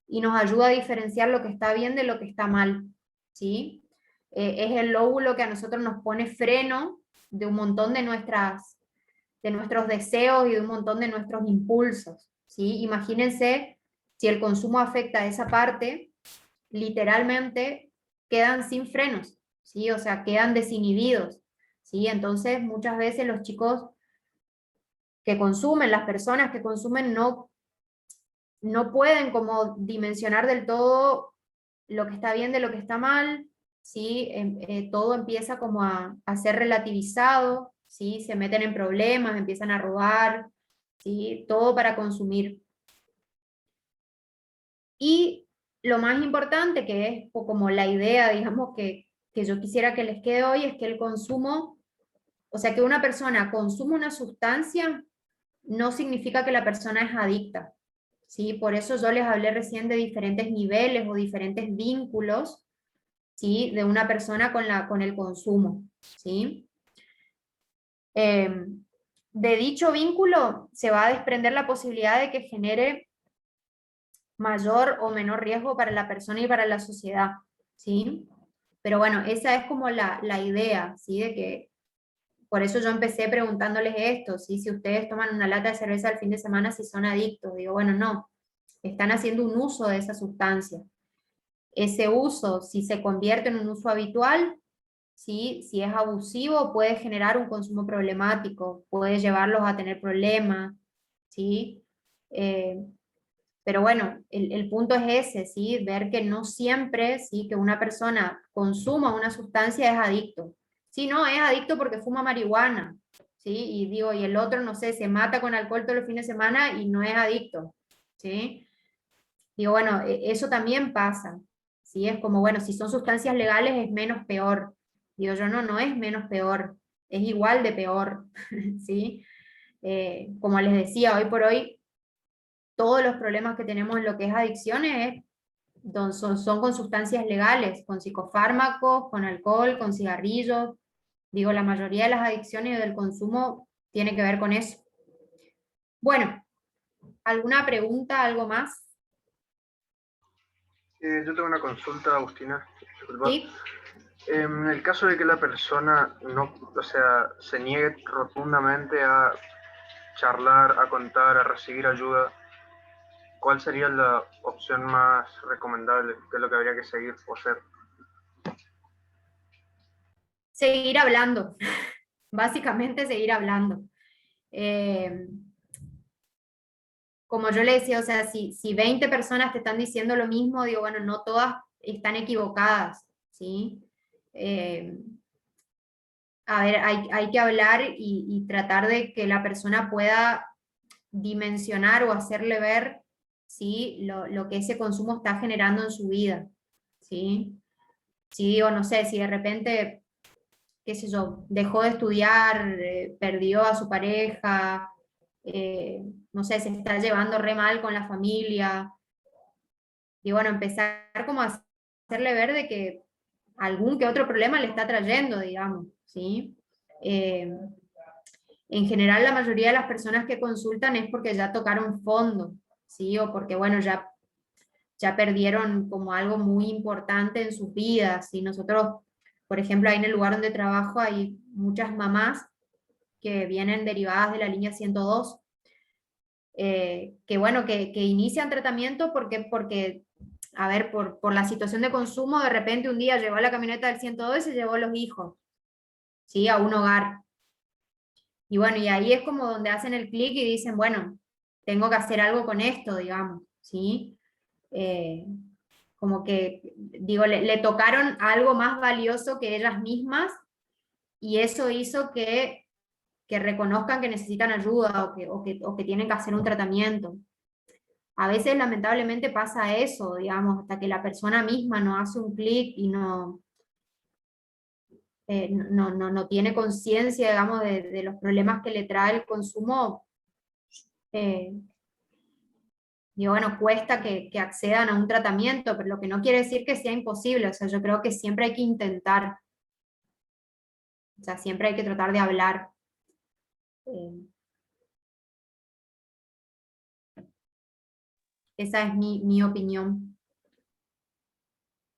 y nos ayuda a diferenciar lo que está bien de lo que está mal, ¿sí? Es el lóbulo que a nosotros nos pone freno de un montón de nuestros deseos y de un montón de nuestros impulsos, ¿sí? Imagínense si el consumo afecta a esa parte, literalmente quedan sin frenos, ¿sí? O sea, quedan desinhibidos, ¿sí? Entonces, muchas veces los chicos que consumen, las personas que consumen, no pueden como dimensionar del todo lo que está bien de lo que está mal, ¿sí? Todo empieza como a ser relativizado, ¿sí? Se meten en problemas, empiezan a robar, ¿sí? Todo para consumir. Y lo más importante, que es como la idea, digamos, que yo quisiera que les quede hoy, es que el consumo, o sea, que una persona consume una sustancia, no significa que la persona es adicta, ¿sí? Por eso yo les hablé recién de diferentes niveles o diferentes vínculos, ¿sí? De una persona con el consumo, ¿sí? De dicho vínculo se va a desprender la posibilidad de que genere mayor o menor riesgo para la persona y para la sociedad, ¿sí? Pero bueno, esa es como la idea, ¿sí? De que, por eso yo empecé preguntándoles esto, ¿sí? Si ustedes toman una lata de cerveza al fin de semana, si son adictos. Digo, bueno, no, están haciendo un uso de esa sustancia. Ese uso, si se convierte en un uso habitual, ¿sí? Si es abusivo, puede generar un consumo problemático, puede llevarlos a tener problemas, ¿sí? Pero bueno, el punto es ese, ¿sí? Ver que no siempre, ¿sí? Que una persona consuma una sustancia es adicto. Si no, es adicto porque fuma marihuana, ¿sí? Y digo, y el otro, no sé, se mata con alcohol todos los fines de semana y no es adicto, ¿sí? Digo, bueno, eso también pasa, ¿sí? Es como, bueno, si son sustancias legales es menos peor. Digo yo, no, no es menos peor, es igual de peor, ¿sí? Como les decía, hoy por hoy, todos los problemas que tenemos en lo que es adicciones son con sustancias legales, con psicofármacos, con alcohol, con cigarrillos. Digo, la mayoría de las adicciones y del consumo tiene que ver con eso. Bueno, ¿alguna pregunta, algo más?
Yo tengo una consulta, Agustina. Disculpa.
¿Sí?
En el caso de que la persona no, o sea, se niegue rotundamente a charlar, a contar, a recibir ayuda, ¿cuál sería la opción más recomendable? ¿Qué es lo que habría que seguir o hacer?
Seguir hablando, básicamente seguir hablando. Como yo le decía, o sea, si 20 personas te están diciendo lo mismo, digo, bueno, no todas están equivocadas, ¿sí? A ver, hay que hablar y tratar de que la persona pueda dimensionar o hacerle ver, ¿sí? Lo que ese consumo está generando en su vida, ¿sí? Si digo, no sé, si de repente, qué sé yo, dejó de estudiar, perdió a su pareja, no sé, se está llevando re mal con la familia, y bueno, empezar como a hacerle ver de que algún que otro problema le está trayendo, digamos, ¿sí? En general, la mayoría de las personas que consultan es porque ya tocaron fondo, ¿sí? O porque, bueno, ya perdieron como algo muy importante en sus vidas, y nosotros, por ejemplo, ahí en el lugar donde trabajo hay muchas mamás que vienen derivadas de la línea 102, que bueno, que inician tratamiento porque a ver, por la situación de consumo, de repente un día llegó la camioneta del 102 y se llevó a los hijos, ¿sí? A un hogar. Y bueno, y ahí es como donde hacen el clic y dicen, bueno, tengo que hacer algo con esto, digamos, ¿sí? Como que, digo, le tocaron algo más valioso que ellas mismas y eso hizo que reconozcan que necesitan ayuda o que tienen que hacer un tratamiento. A veces lamentablemente pasa eso, digamos, hasta que la persona misma no hace un clic y no tiene conciencia, digamos, de los problemas que le trae el consumo. Y bueno, cuesta que accedan a un tratamiento, pero lo que no quiere decir que sea imposible, o sea, yo creo que siempre hay que intentar, o sea, siempre hay que tratar de hablar. Esa es mi opinión.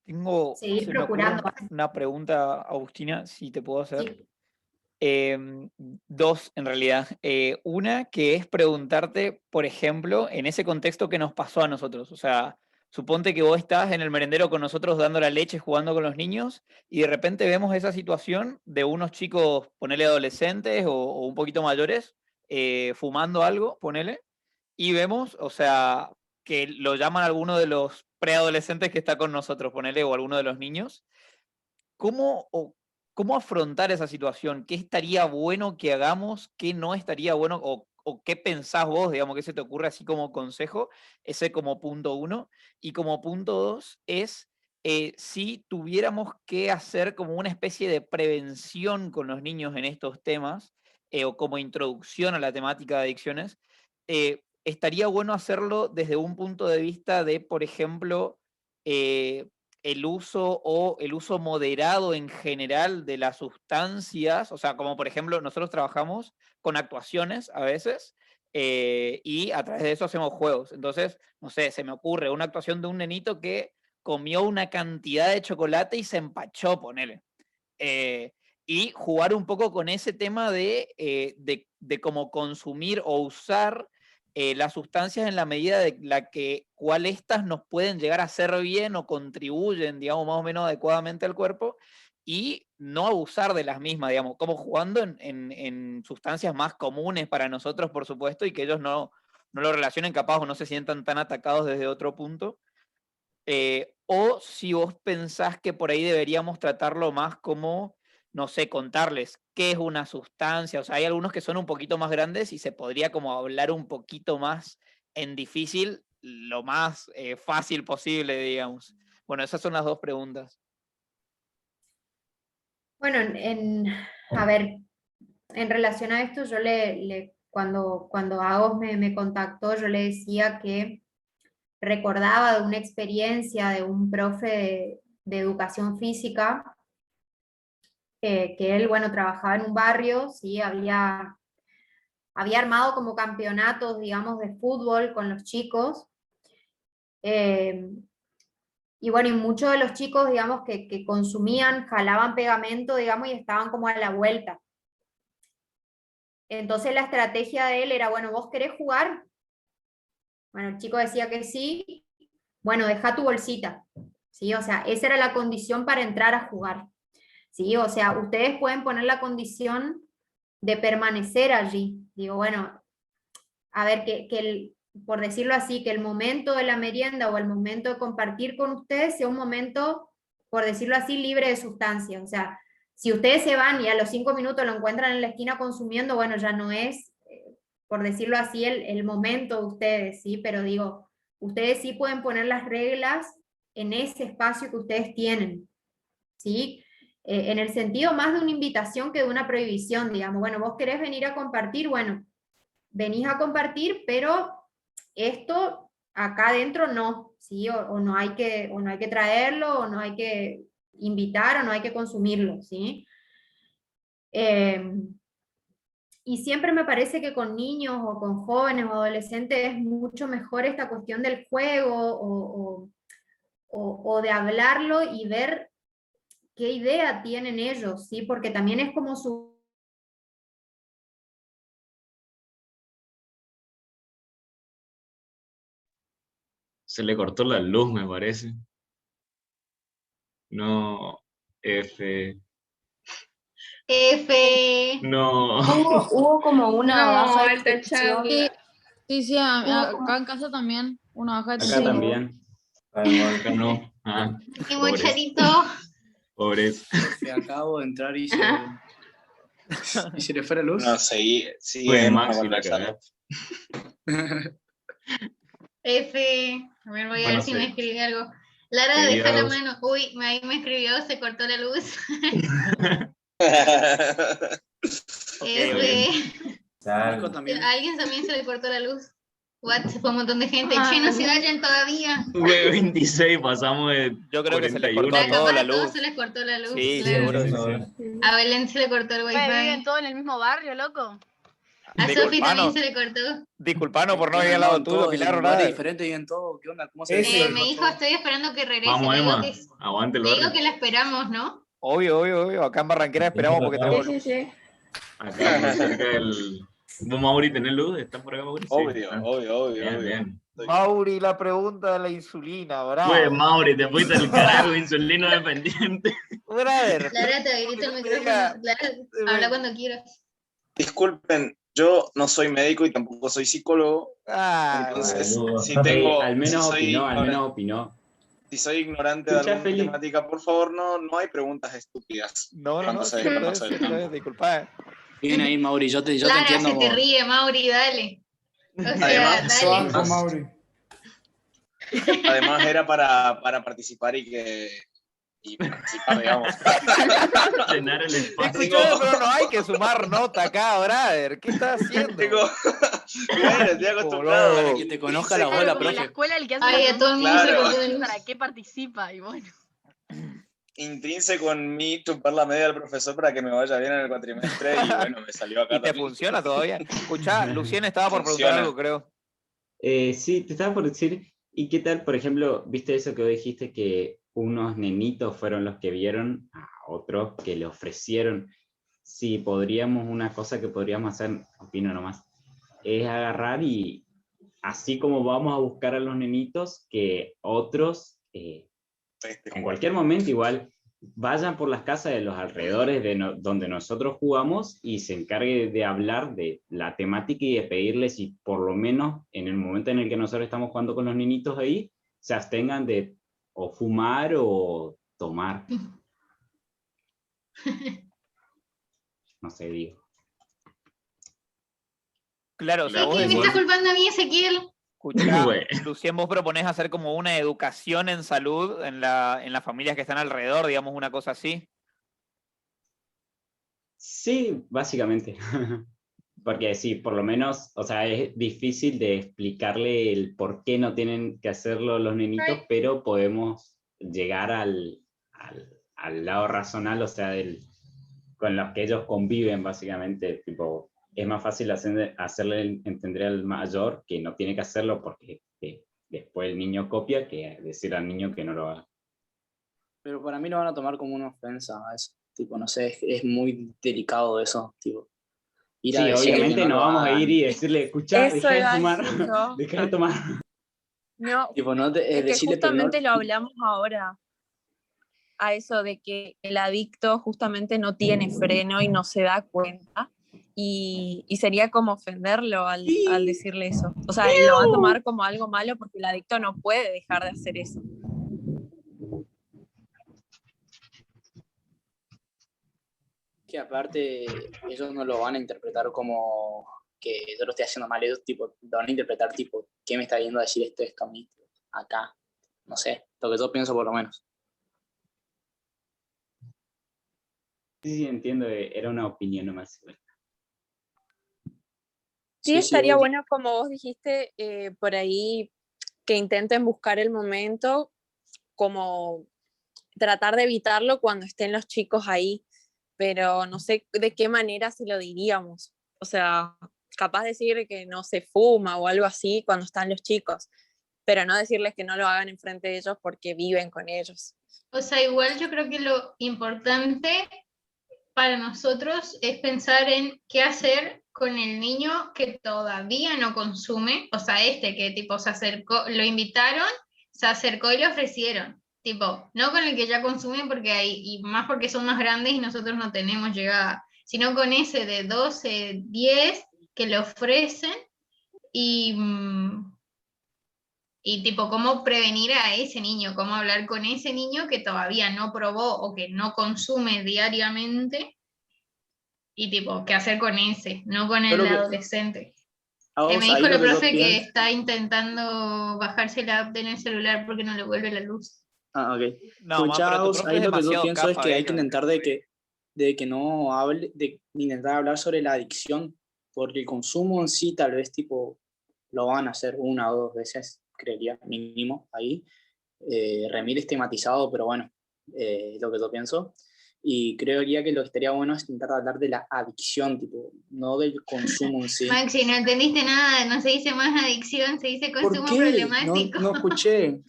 Tengo,
Seguir
se me ocurre
procurando.
una pregunta, Agustina, si te puedo hacer.
Sí.
Dos, en realidad. Una que es preguntarte, por ejemplo, en ese contexto que nos pasó a nosotros. O sea, suponte que vos estás en el merendero con nosotros dando la leche, jugando con los niños, y de repente vemos esa situación de unos chicos, ponele adolescentes o un poquito mayores, fumando algo, ponele, y vemos, o sea, que lo llaman alguno de los preadolescentes que está con nosotros, ponele, o alguno de los niños. ¿Cómo, cómo afrontar esa situación? ¿Qué estaría bueno que hagamos? ¿Qué no estaría bueno? ¿O qué pensás vos, digamos, que se te ocurre así como consejo? Ese como punto uno. Y como punto dos es, si tuviéramos que hacer como una especie de prevención con los niños en estos temas, o como introducción a la temática de adicciones, estaría bueno hacerlo desde un punto de vista de, por ejemplo, el uso moderado en general de las sustancias, o sea, como por ejemplo nosotros trabajamos con actuaciones a veces, y a través de eso hacemos juegos. Entonces, no sé, se me ocurre una actuación de un nenito que comió una cantidad de chocolate y se empachó, ponele. Eh, y jugar un poco con ese tema de cómo consumir o usar las sustancias en la medida de la que cuál estas nos pueden llegar a hacer bien o contribuyen, digamos, más o menos adecuadamente al cuerpo, y no abusar de las mismas, digamos, como jugando en sustancias más comunes para nosotros, por supuesto, y que ellos no lo relacionen capaz o no se sientan tan atacados desde otro punto. O si vos pensás que por ahí deberíamos tratarlo más como, no sé, contarles qué es una sustancia. O sea, hay algunos que son un poquito más grandes y se podría como hablar un poquito más en difícil, lo más fácil posible, digamos. Bueno, esas son las dos preguntas.
Bueno, a ver, en relación a esto, yo cuando Agos me contactó, yo le decía que recordaba de una experiencia de un profe de educación física, que él, bueno, trabajaba en un barrio, ¿sí? Había armado como campeonatos, digamos, de fútbol con los chicos. Y bueno, y muchos de los chicos, digamos, que consumían, jalaban pegamento, digamos, y estaban como a la vuelta. Entonces la estrategia de él era, bueno, ¿vos querés jugar? Bueno, el chico decía que sí, bueno, deja tu bolsita, ¿sí? O sea, esa era la condición para entrar a jugar, ¿sí? O sea, ustedes pueden poner la condición de permanecer allí. Digo, bueno, a ver, por decirlo así, que el momento de la merienda o el momento de compartir con ustedes sea un momento, por decirlo así, libre de sustancias. O sea, si ustedes se van y a los 5 minutos lo encuentran en la esquina consumiendo, bueno, ya no es, por decirlo así, el momento de ustedes, ¿sí? Pero digo, ustedes sí pueden poner las reglas en ese espacio que ustedes tienen, ¿sí? En el sentido más de una invitación que de una prohibición, digamos, bueno, vos querés venir a compartir, bueno, venís a compartir, pero esto acá adentro no, ¿sí? O no hay que traerlo, o no hay que invitar, o no hay que consumirlo, ¿sí? Y siempre me parece que con niños o con jóvenes o adolescentes es mucho mejor esta cuestión del juego o de hablarlo y ver qué idea tienen ellos, ¿sí? Porque también es como su...
Se le cortó la luz, me parece. No, F.
F.
No.
Hubo como una
No,
baja de
alta
expresión.
charla.
Sí, acá en casa también, una baja de
Acá
expresión.
también.
Acá no. Ah,
Y
pobres.
Mucharito.
Pobres.
Acabo de entrar y se le fue la luz.
No, sí,
Fue
Emma
Max la
conversando.
F. A ver, voy a
Bueno,
ver si me
sí.
escribe algo. Lara,
Seguía
deja la
dos.
mano. Uy, ahí me escribió, se cortó la luz.
Ok,
F.
Nico también.
A alguien también se le cortó la luz. What? Se fue un montón de gente.
Ah,
Che, no se
no.
vayan todavía.
Fue 26, pasamos de
Yo creo que se les cortó
41.
a todos
Capaz
la
a todos
luz.
se les cortó la luz.
Sí,
claro.
seguro.
A Belén se le cortó el
¿Viven
wifi.
todos en el mismo barrio, loco?
A Sofi también
Disculpanos,
se le cortó.
disculpanos por no venir al lado tuyo, Pilar, ¿verdad?
diferente y en todo. ¿Qué onda? ¿Cómo se
Me dijo, estoy esperando que regrese.
Vamos,
Le digo
Emma.
que,
Aguante el
le digo
barrio.
que la esperamos, ¿no?
Obvio. Acá en Barranquera esperamos porque tenemos luz.
Sí.
Acá muy cerca del. ¿Vos, Mauri, tenés luz? ¿Estás por acá, Mauri? Sí.
Obvio,
Ah,
obvio.
Bien.
Mauri, la pregunta de la insulina, bravo.
Pues, Mauri, te fuiste al carajo, insulino dependiente.
Brother.
Lara, te habilito el micrófono. Lara, habla cuando quieras.
Disculpen, yo no soy médico y tampoco soy psicólogo,
Ah,
entonces
boludo.
si tengo,
Al menos
si soy
opinó.
si soy ignorante de
Escucha,
alguna
Feli.
temática, por favor, no hay preguntas estúpidas.
no,
Cuando se
cierto
desconoce el
es,
campo.
disculpa.
Bien ahí, Mauri, yo te
Lara,
entiendo.
se te ríe, Mauri, dale. O sea,
Además,
dale.
además era para participar y participar, digamos.
Llenar el espacio.
Escuchame, pero no hay que sumar nota acá, brother. ¿Qué estás haciendo?
Bueno, estoy acostumbrado.
Boludo.
Que te conozca la
Claro,
bola,
como en la
profe.
escuela el que hace
Ay,
la
a todo el mundo se le
Claro.
cortó la luz.
¿para qué participa? Y bueno.
Intrínseco en mí chupar la media del profesor para que me vaya bien en el cuatrimestre y bueno, me salió acá
¿Y te
también.
funciona todavía? Escuchá, Lucien estaba por preguntar
Funciona.
algo, creo.
Sí, te estaba por decir, ¿y qué tal, por ejemplo, viste eso que vos dijiste que unos nenitos fueron los que vieron a otros que le ofrecieron? Sí, una cosa que podríamos hacer, opino nomás, es agarrar y así como vamos a buscar a los nenitos, que otros, en cualquier momento igual, vayan por las casas de los alrededores donde nosotros jugamos y se encargue de hablar de la temática y de pedirles si por lo menos en el momento en el que nosotros estamos jugando con los nenitos ahí, se abstengan de o fumar o tomar. No sé, digo.
Claro, o sea,
Claro,
vos
¿Qué me
decís,
estás culpando a mí, Ezequiel?
escuchá,
Güey.
Lucien, vos proponés hacer como una educación en salud en las familias que están alrededor, digamos, una cosa así.
Sí, básicamente. Porque sí, por lo menos, o sea, es difícil de explicarle el por qué no tienen que hacerlo los nenitos, pero podemos llegar al lado racional, o sea, con los que ellos conviven, básicamente. Tipo, es más fácil hacerle entender al mayor que no tiene que hacerlo porque después el niño copia que decir al niño que no lo haga.
Pero para mí lo van a tomar como una ofensa a eso. Tipo, no sé, es muy delicado eso, tipo. Ir a
Sí,
decirle
obviamente
que
no
lo
vamos a
hagan.
ir y decirle, escuchá,
Eso
deja de
iba a
fumar,
decir yo.
deja de tomar.
No,
Tipo, no
es que
decirle, pero no-
justamente lo hablamos ahora, a eso de que el adicto justamente no tiene freno y no se da cuenta, y sería como ofenderlo al decirle eso. O sea, lo va a tomar como algo malo porque el adicto no puede dejar de hacer eso.
Que aparte ellos no lo van a interpretar como que yo lo estoy haciendo mal, ellos tipo, lo van a interpretar tipo, ¿qué me está yendo a decir esto a mí? Acá, no sé, lo que yo pienso por lo menos.
Sí, entiendo, era una opinión nomás.
Sí, estaría
vos-
bueno, como vos dijiste, por ahí que intenten buscar el momento, como tratar de evitarlo cuando estén los chicos ahí, pero no sé de qué manera se lo diríamos. O sea, capaz decir que no se fuma o algo así cuando están los chicos, pero no decirles que no lo hagan enfrente de ellos porque viven con ellos.
O sea, igual yo creo que lo importante para nosotros es pensar en qué hacer con el niño que todavía no consume, o sea, que tipo se acercó, lo invitaron, se acercó y le ofrecieron. tipo, no con el que ya consume porque hay, y más porque son más grandes y nosotros no tenemos llegada, sino con ese de 12, 10 que le ofrecen y, y tipo, cómo prevenir a ese niño, cómo hablar con ese niño que todavía no probó o que no consume diariamente y tipo, qué hacer con ese, no con el
Yo lo que-
adolescente.
A
Me
vos,
dijo
ahí
la
lo que yo
profe que
pienso.
está intentando bajarse la app en el celular porque no le vuelve la luz.
Ah, ok.
No, ma, pero tu
Escuchaos,
profe
ahí
es
lo que yo
demasiado
pienso es
cafa,
que hay que
ella.
intentar de que no hable, de intentar hablar sobre la adicción, porque el consumo en sí tal vez tipo lo van a hacer una o dos veces, creería, mínimo, ahí. Remil estigmatizado, pero bueno, es lo que yo pienso. Y creería que lo que estaría bueno es intentar hablar de la adicción, tipo, no del consumo en sí.
Maxi, no entendiste nada, no se dice más adicción, se dice
¿Por
consumo
qué?
problemático.
No escuché.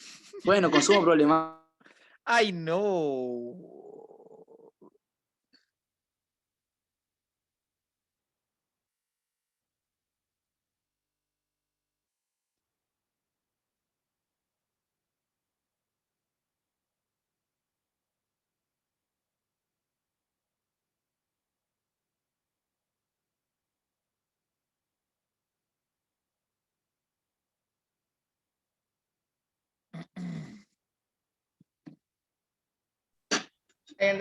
Bueno, consumo problemático.
Ay, no.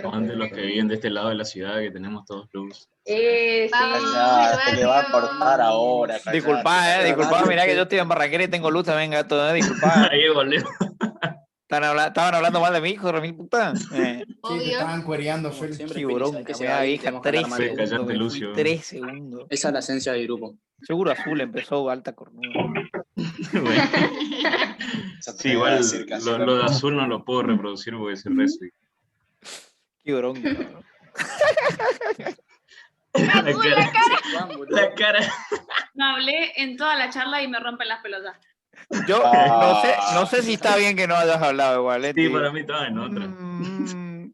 Son de los que viven de este lado de la ciudad, que tenemos todos luz.
Callate, que va a cortar ahora.
Disculpa, disculpa, mira que yo estoy en Barranquera y tengo luz también, gato, disculpa.
Ahí volvió.
Estaban hablando mal de mi hijo, de mi puta.
Sí, te estaban cuereando,
Como
Fel.
siempre,
Qué
Felisa, hay
bronca,
que
me
ser
da
alguien y
vieja
tenemos que hablar
3
mal de
segundos,
Cállate,
me fui
Lucio.
3 segundos.
Esa es la esencia del grupo.
Seguro Azul empezó alta cornuda.
Bueno,
Eso te
sí,
iba a
igual
decir casi
lo de azul no lo puedo reproducir porque es el resto.
Qué bronca, bro.
La cara.
No hablé en toda la charla y me rompen las pelotas.
Yo no sé si está bien que no hayas hablado igual,
Sí,
tío.
para mí estaba en otra.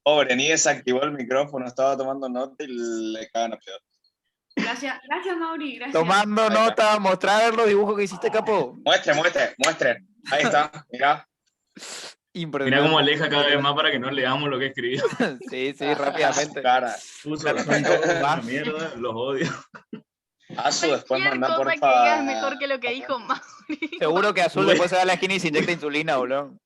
Pobre, ni desactivó el micrófono, estaba tomando nota y le cagan a pedo.
Gracias, Mauri, gracias.
Tomando
Ahí está.
nota, mostrar los dibujos que hiciste, capo.
Muestren. Ahí está, mirá.
Impresionante.
Mira cómo aleja cada vez más para que no leamos lo que escribió.
Sí, rápidamente.
Cara.
Puso son todos una mierda, los odio.
Azu, después
Cualquier
manda
cosa
porfa.
que digas es mejor que lo que dijo Mauri.
Seguro que Azul después se da a la esquina y se inyecta insulina, boludo.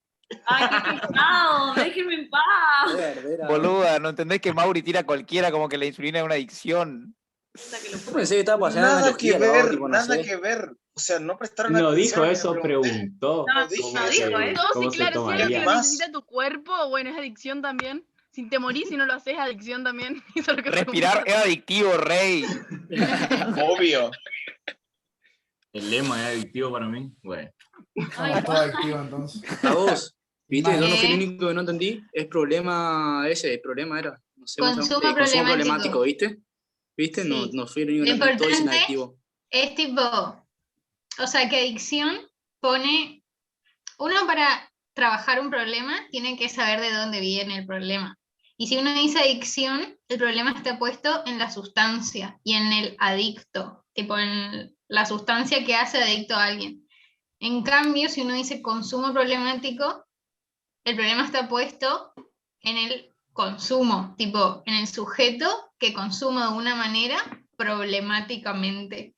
Ay, qué pesado, déjenme en paz.
Boluda, ¿no entendés que Mauri tira a cualquiera como que la insulina es una adicción?
Yo pensé que estaba pasando una
Nada que
analogía,
ver,
¿no? Tipo, no
nada
sé.
que ver. O sea, no prestaron
No
atención.
dijo eso, preguntó.
No
dijo
dijo
eso.
eso.
¿Cómo
Sí,
se
claro, si es lo
tomaría?
que
Más.
necesita tu cuerpo, bueno, es adicción también. Si te morís y no lo haces, es adicción también. Eso es lo que
Respirar es adictivo, rey.
Obvio.
El lema es adictivo para mí. Bueno.
Somos todos activos entonces.
A vos, ¿viste? Yo no fui el
¿Qué?
único que no entendí. El problema era. No sé cómo se llama.
Consumo
Consumo
problemático.
problemático, ¿viste? ¿Viste?
Sí.
No fui el único
Lo
que no entendí. Todo es
importante
inadictivo.
es tipo, o sea, que adicción pone, uno para trabajar un problema tiene que saber de dónde viene el problema. Y si uno dice adicción, el problema está puesto en la sustancia y en el adicto, tipo en la sustancia que hace adicto a alguien. En cambio, si uno dice consumo problemático, el problema está puesto en el consumo, tipo en el sujeto que consume de una manera problemáticamente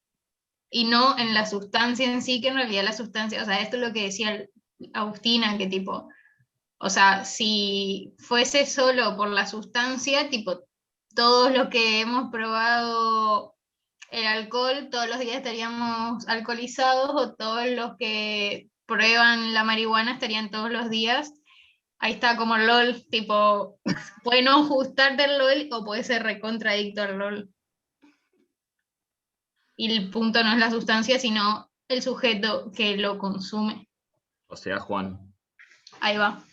y no en la sustancia en sí, que en realidad la sustancia, o sea, esto es lo que decía Agustina, que tipo, o sea, si fuese solo por la sustancia, tipo, todos los que hemos probado el alcohol, todos los días estaríamos alcoholizados, o todos los que prueban la marihuana estarían todos los días. Ahí está como LOL, tipo, puede no gustarte el LOL o puede ser recontradicto al LOL. Y el punto no es la sustancia, sino el sujeto que lo consume.
O sea, Juan.
Ahí va.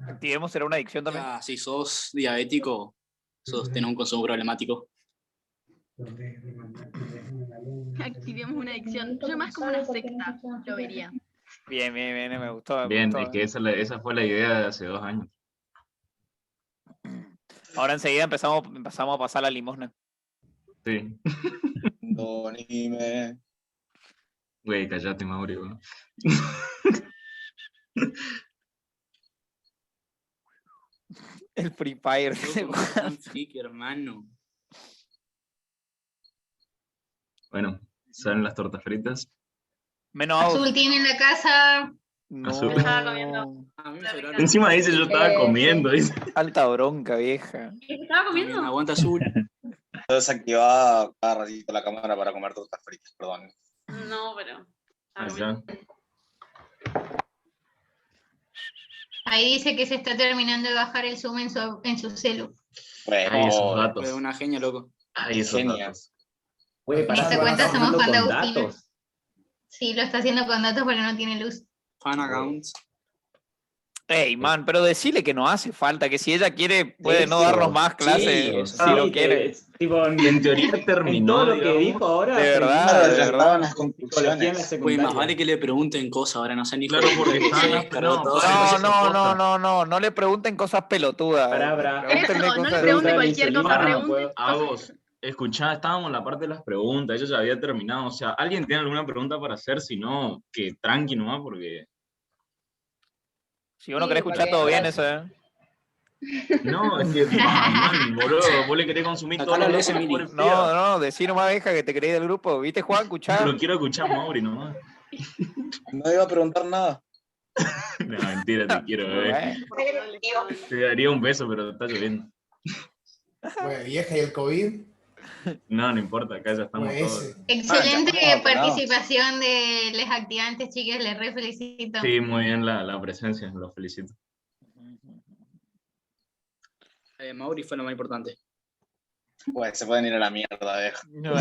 Activemos será una adicción también.
Ah, si sos diabético, tenés un consumo problemático.
Activemos una adicción. Yo más como una secta lo vería.
Bien, me gustó.
Bien, es que esa fue la idea de hace 2 años.
Ahora enseguida empezamos a pasar la limosna.
Sí.
Donime.
Güey, callate, Mauri, güey.
El Free Fire.
Friki, hermano.
Bueno, salen las tortas fritas.
Menos
Azul tiene en la casa.
No.
Azul.
Estaba comiendo.
A mí me sobraron.
Encima dice yo estaba comiendo. Dice.
Alta bronca, vieja.
¿Estaba comiendo?
Aguanta Azul.
Yo desactivaba cada ratito la cámara para comer tortas fritas, perdón.
No, pero. estaba
Allá.
comiendo.
Ahí dice que se está terminando de bajar el zoom en su celu.
Ay, esos
Fue
datos.
una genia, loco.
Ay, esos
Genia.
datos.
Güey,
En
pará,
esta
¿estás
cuenta somos
trabajando
fan de
con
Agustina.
datos?
Sí, lo está haciendo con datos porque no tiene luz.
Fan accounts.
Ey, man, pero decirle que no hace falta, que si ella quiere puede no
Eso.
darnos más clases si lo quiere.
Tipo,
En teoría
en
terminó,
todo lo que
digamos.
dijo ahora.
De verdad,
Claro,
de
ya
verdad.
estaban las
Psicología en la
conclusiones.
Güey,
secundaria.
más vale que le pregunten cosas ahora, no sé ni
Claro, porque
se
estaban las-
descargó
no,
todo.
No le pregunten cosas pelotudas.
Pará.
Pregúntenle
Eso, no le
cosas-
pregunten
Pregunta
cualquier
insulina,
cosa,
no
pregunten
puedo.
cosas.
Agos, escuchá, estábamos en la parte de las preguntas, ella ya había terminado. O sea, ¿alguien tiene alguna pregunta para hacer? Si no, que tranqui nomás, porque.
Si uno
Sí,
quiere escuchar todo bien, eso,
No, es que, man, boludo, vos le querés consumir
Acá
todo
lo
lo
lees,
que
Emily.
No, decí nomás, vieja, que te creí del grupo. ¿Viste, Juan? ¿Escuchá?
Lo quiero escuchar, Mauri, nomás.
No iba a preguntar nada.
No, mentira, te quiero, bebé. Te daría un beso, pero está lloviendo.
Pues, vieja, ¿y el COVID?
No importa, acá ya estamos
Pues
todos.
ese.
Excelente
ya estamos vacunados.
participación de les activantes, chicas, les re felicito.
Sí, muy bien la presencia, los felicito.
Mauri fue lo más importante.
Pues se pueden ir a la mierda, vieja.
Bien,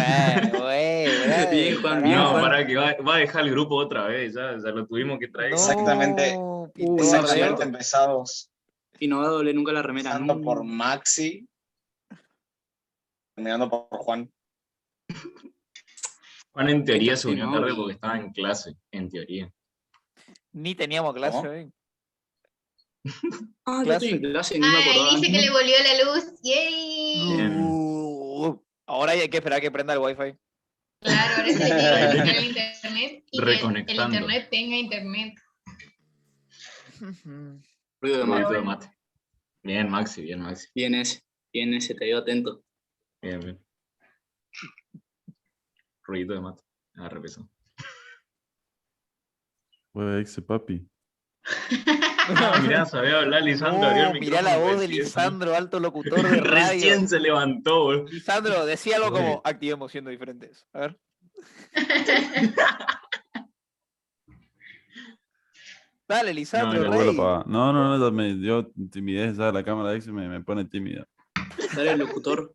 Juan,
No,
bien, Juan.
para que va a dejar el grupo otra vez, ya lo tuvimos que traer.
Exactamente. Exactamente empezados.
Y no va a doler nunca la remera.
Empezando por Maxi. Terminando por Juan.
Juan en teoría se
Sí,
unió
Mauri.
tarde porque estaba en clase, en teoría.
Ni teníamos clase
¿Cómo?
hoy.
Ah, yo
Clase.
estoy en clase y ni me
Ay,
acordaba.
dice que le volvió la luz. ¡Yay!
Bien.
Ahora hay que esperar a que prenda el wifi.
Claro, ahora sí le tiene que conectar el internet y que el
Reconectando.
internet tenga internet.
Ruido de
Ruidito
mate.
de mate. Bien, Maxi, bien, Maxi.
Bien ese, te dio atento.
Bien. Ruidito de mate. Ah, repesó.
Pues ex papi.
Mirá, sabía hablar Lisandro. abrió el
Mirá la
micrófono
voz de
recién.
Lisandro, alto locutor de radio.
Recién se levantó, boludo.
Lisandro, decía algo
Oye.
como activemos siendo diferentes. A ver. Dale, Lisandro,
No,
rey.
yo timidez, ¿sabes? La cámara de ex me pone tímida.
Dale, locutor.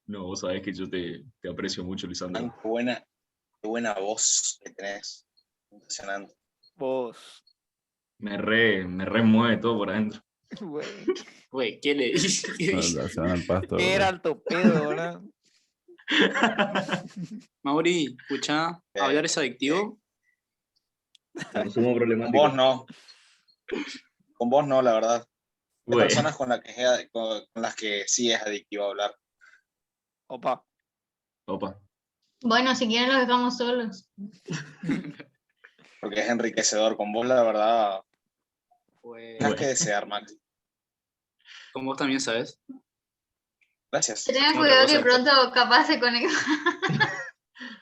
No, vos sabés que yo te aprecio mucho, Lisandro.
Qué buena voz que tenés. Impresionante.
Vos.
Me remueve todo por adentro.
Güey.
Güey, ¿qué le dice?
Se van al pasto.
Qué era alto pedo, ¿verdad?
Mauri, escuchá, ¿hablar es adictivo?
Consumo
Con
problemático.
vos no. Con vos no, la verdad. Hay
Güey.
personas con las que sí es adictivo hablar.
Opa.
Opa.
Bueno, si quieren los dejamos solos.
Porque es enriquecedor. Con vos, la verdad,
Pues,
tienes que desear, Maxi.
con vos también, ¿sabes?
Gracias.
Tengan
Otra
cuidado
cosa
que pronto capaz se conecta.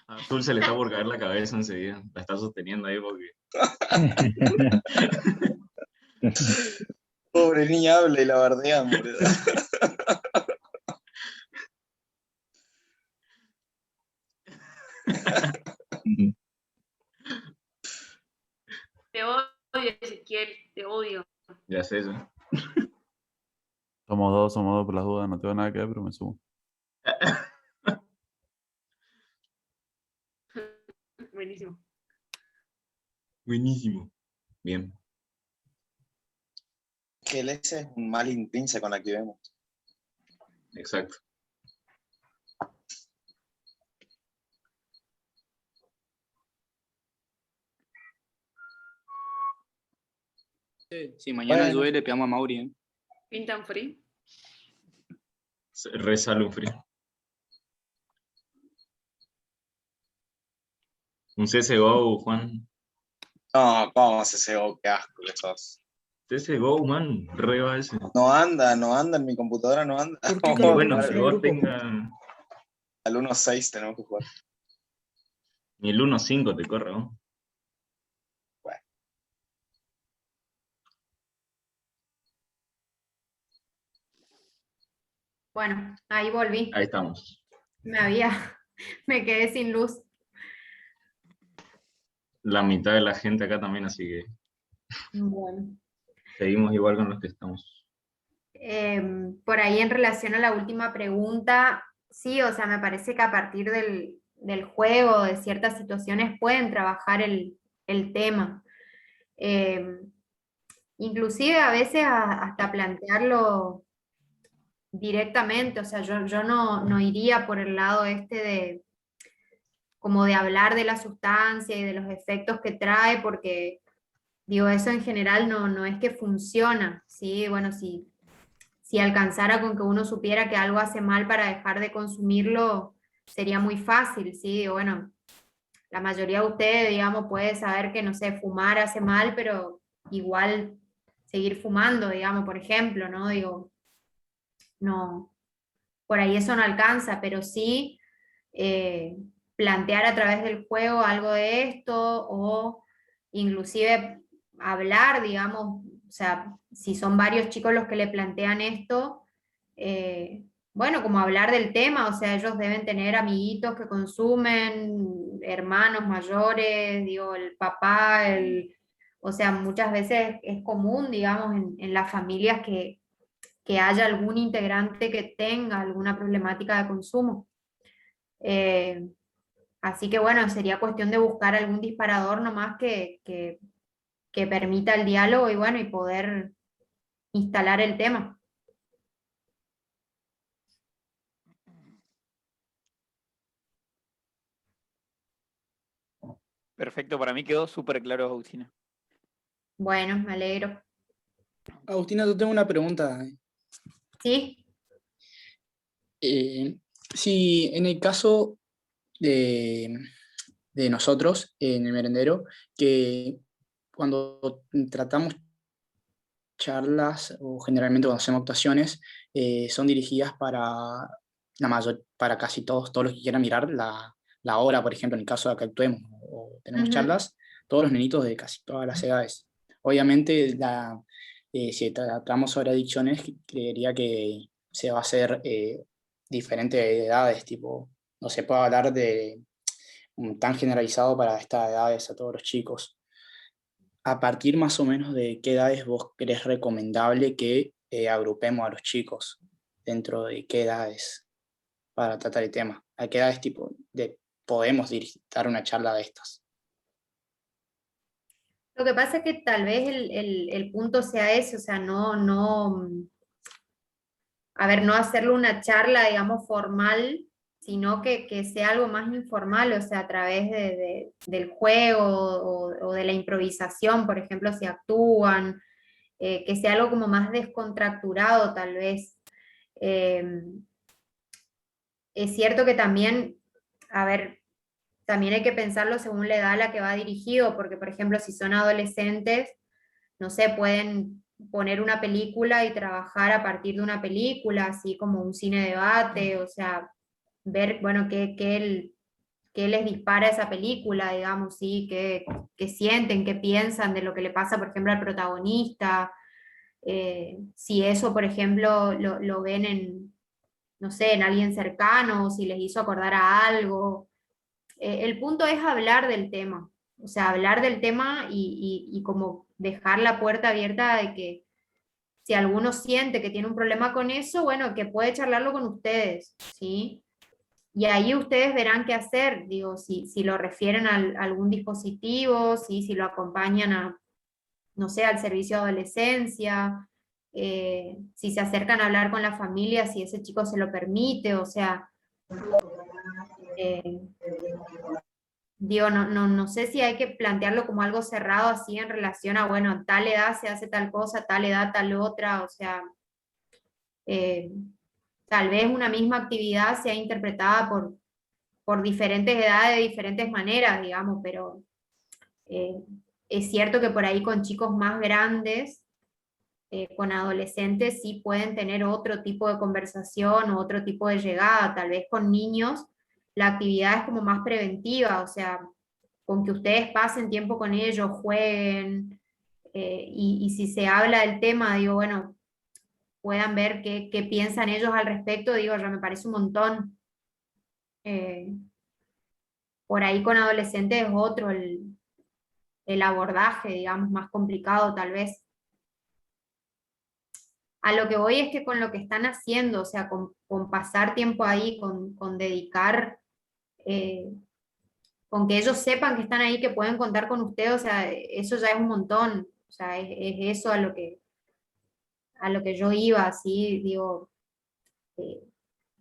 A Azul se le está por caer la cabeza enseguida. La está sosteniendo ahí porque.
Pobre niña, habla y la bardean, boludo.
Te odio, Ezequiel, te odio.
Ya sé, eso.
Somos dos por las dudas, no tengo nada que ver, pero me sumo.
Buenísimo.
Buenísimo. Bien.
Que el S es un mal intrínseco en la que vemos.
Exacto.
Sí, mañana
Bueno.
llueve, le pegamos a Mauri, ¿eh?
¿Pintan free?
Re salud frío. Un CSGO, Juan.
No, ¿cómo CSGO? Qué asco que sos.
CSGO, man, reba ese.
No anda en mi computadora no anda.
¿Por qué
Y
con la
bueno,
pregunta
que
del
vos
grupo?
tengas...
Al 1.6 tenemos que jugar.
Ni el 1.5 te corre, ¿no?
Bueno, ahí volví.
Ahí estamos.
Me quedé sin luz.
La mitad de la gente acá también, así que
Bueno.
seguimos igual con los que estamos.
Por ahí en relación a la última pregunta, sí, o sea, me parece que a partir del juego, de ciertas situaciones, pueden trabajar el tema. Inclusive a veces hasta plantearlo directamente, o sea, yo no iría por el lado este de como de hablar de la sustancia y de los efectos que trae, porque digo, eso en general no es que funciona, ¿sí? Bueno, si alcanzara con que uno supiera que algo hace mal para dejar de consumirlo, sería muy fácil, ¿sí? Digo, bueno, la mayoría de ustedes, digamos, puede saber que, no sé, fumar hace mal, pero igual seguir fumando, digamos, por ejemplo, ¿no? Digo, no, por ahí eso no alcanza, pero sí plantear a través del juego algo de esto o inclusive hablar, digamos, o sea, si son varios chicos los que le plantean esto, bueno, como hablar del tema, o sea, ellos deben tener amiguitos que consumen, hermanos mayores, digo, el papá, o sea, muchas veces es común, digamos, en las familias que haya algún integrante que tenga alguna problemática de consumo. Así que bueno, sería cuestión de buscar algún disparador nomás que permita el diálogo y bueno, y poder instalar el tema.
Perfecto, para mí quedó súper claro, Agustina.
Bueno, me alegro.
Agustina, yo tengo una pregunta.
¿Sí?
Si en el caso de nosotros, en el merendero, que cuando tratamos charlas o generalmente cuando hacemos actuaciones, son dirigidas para casi todos los que quieran mirar la obra, por ejemplo, en el caso de que actuemos o tenemos charlas, todos los nenitos de casi todas las edades. Obviamente, si tratamos sobre adicciones, creería que se va a hacer diferente de edades, tipo, no se puede hablar de tan generalizado para estas edades a todos los chicos. ¿A partir más o menos de qué edades vos crees recomendable que agrupemos a los chicos? ¿Dentro de qué edades para tratar el tema? ¿A qué edades podemos dar una charla de estas?
Lo que pasa es que tal vez el punto sea ese, o sea, a ver, no hacerlo una charla, digamos, formal, sino que sea algo más informal, o sea, a través del juego o de la improvisación, por ejemplo, si actúan, que sea algo como más descontracturado, tal vez. Es cierto que también, a ver, también hay que pensarlo según la edad a la que va dirigido, porque, por ejemplo, si son adolescentes, no sé, pueden poner una película y trabajar a partir de una película, así como un cine debate, o sea, ver, bueno, qué les dispara esa película, digamos, ¿sí? Qué sienten, qué piensan de lo que le pasa, por ejemplo, al protagonista. Si eso, por ejemplo, lo ven en, no sé, en alguien cercano, o si les hizo acordar a algo. El punto es hablar del tema, o sea, hablar del tema y como dejar la puerta abierta de que si alguno siente que tiene un problema con eso, bueno, que puede charlarlo con ustedes, ¿sí? Y ahí ustedes verán qué hacer, digo, si lo refieren a algún dispositivo, ¿sí? Si lo acompañan a, no sé, al servicio de adolescencia, si se acercan a hablar con la familia, si ese chico se lo permite, o sea, digo, no sé si hay que plantearlo como algo cerrado así en relación a, bueno, a tal edad se hace tal cosa, tal edad tal otra, o sea, tal vez una misma actividad sea interpretada por diferentes edades, de diferentes maneras, digamos, pero es cierto que por ahí con chicos más grandes, con adolescentes, sí pueden tener otro tipo de conversación o otro tipo de llegada. Tal vez con niños la actividad es como más preventiva, o sea, con que ustedes pasen tiempo con ellos, jueguen, y si se habla del tema, digo, bueno, puedan ver qué piensan ellos al respecto, digo, ya me parece un montón. Por ahí con adolescentes es otro el abordaje, digamos, más complicado tal vez. A lo que voy es que con lo que están haciendo, o sea, con pasar tiempo ahí, con dedicar, con que ellos sepan que están ahí, que pueden contar con usted, o sea, eso ya es un montón. O sea, es eso a lo que yo iba, así, digo,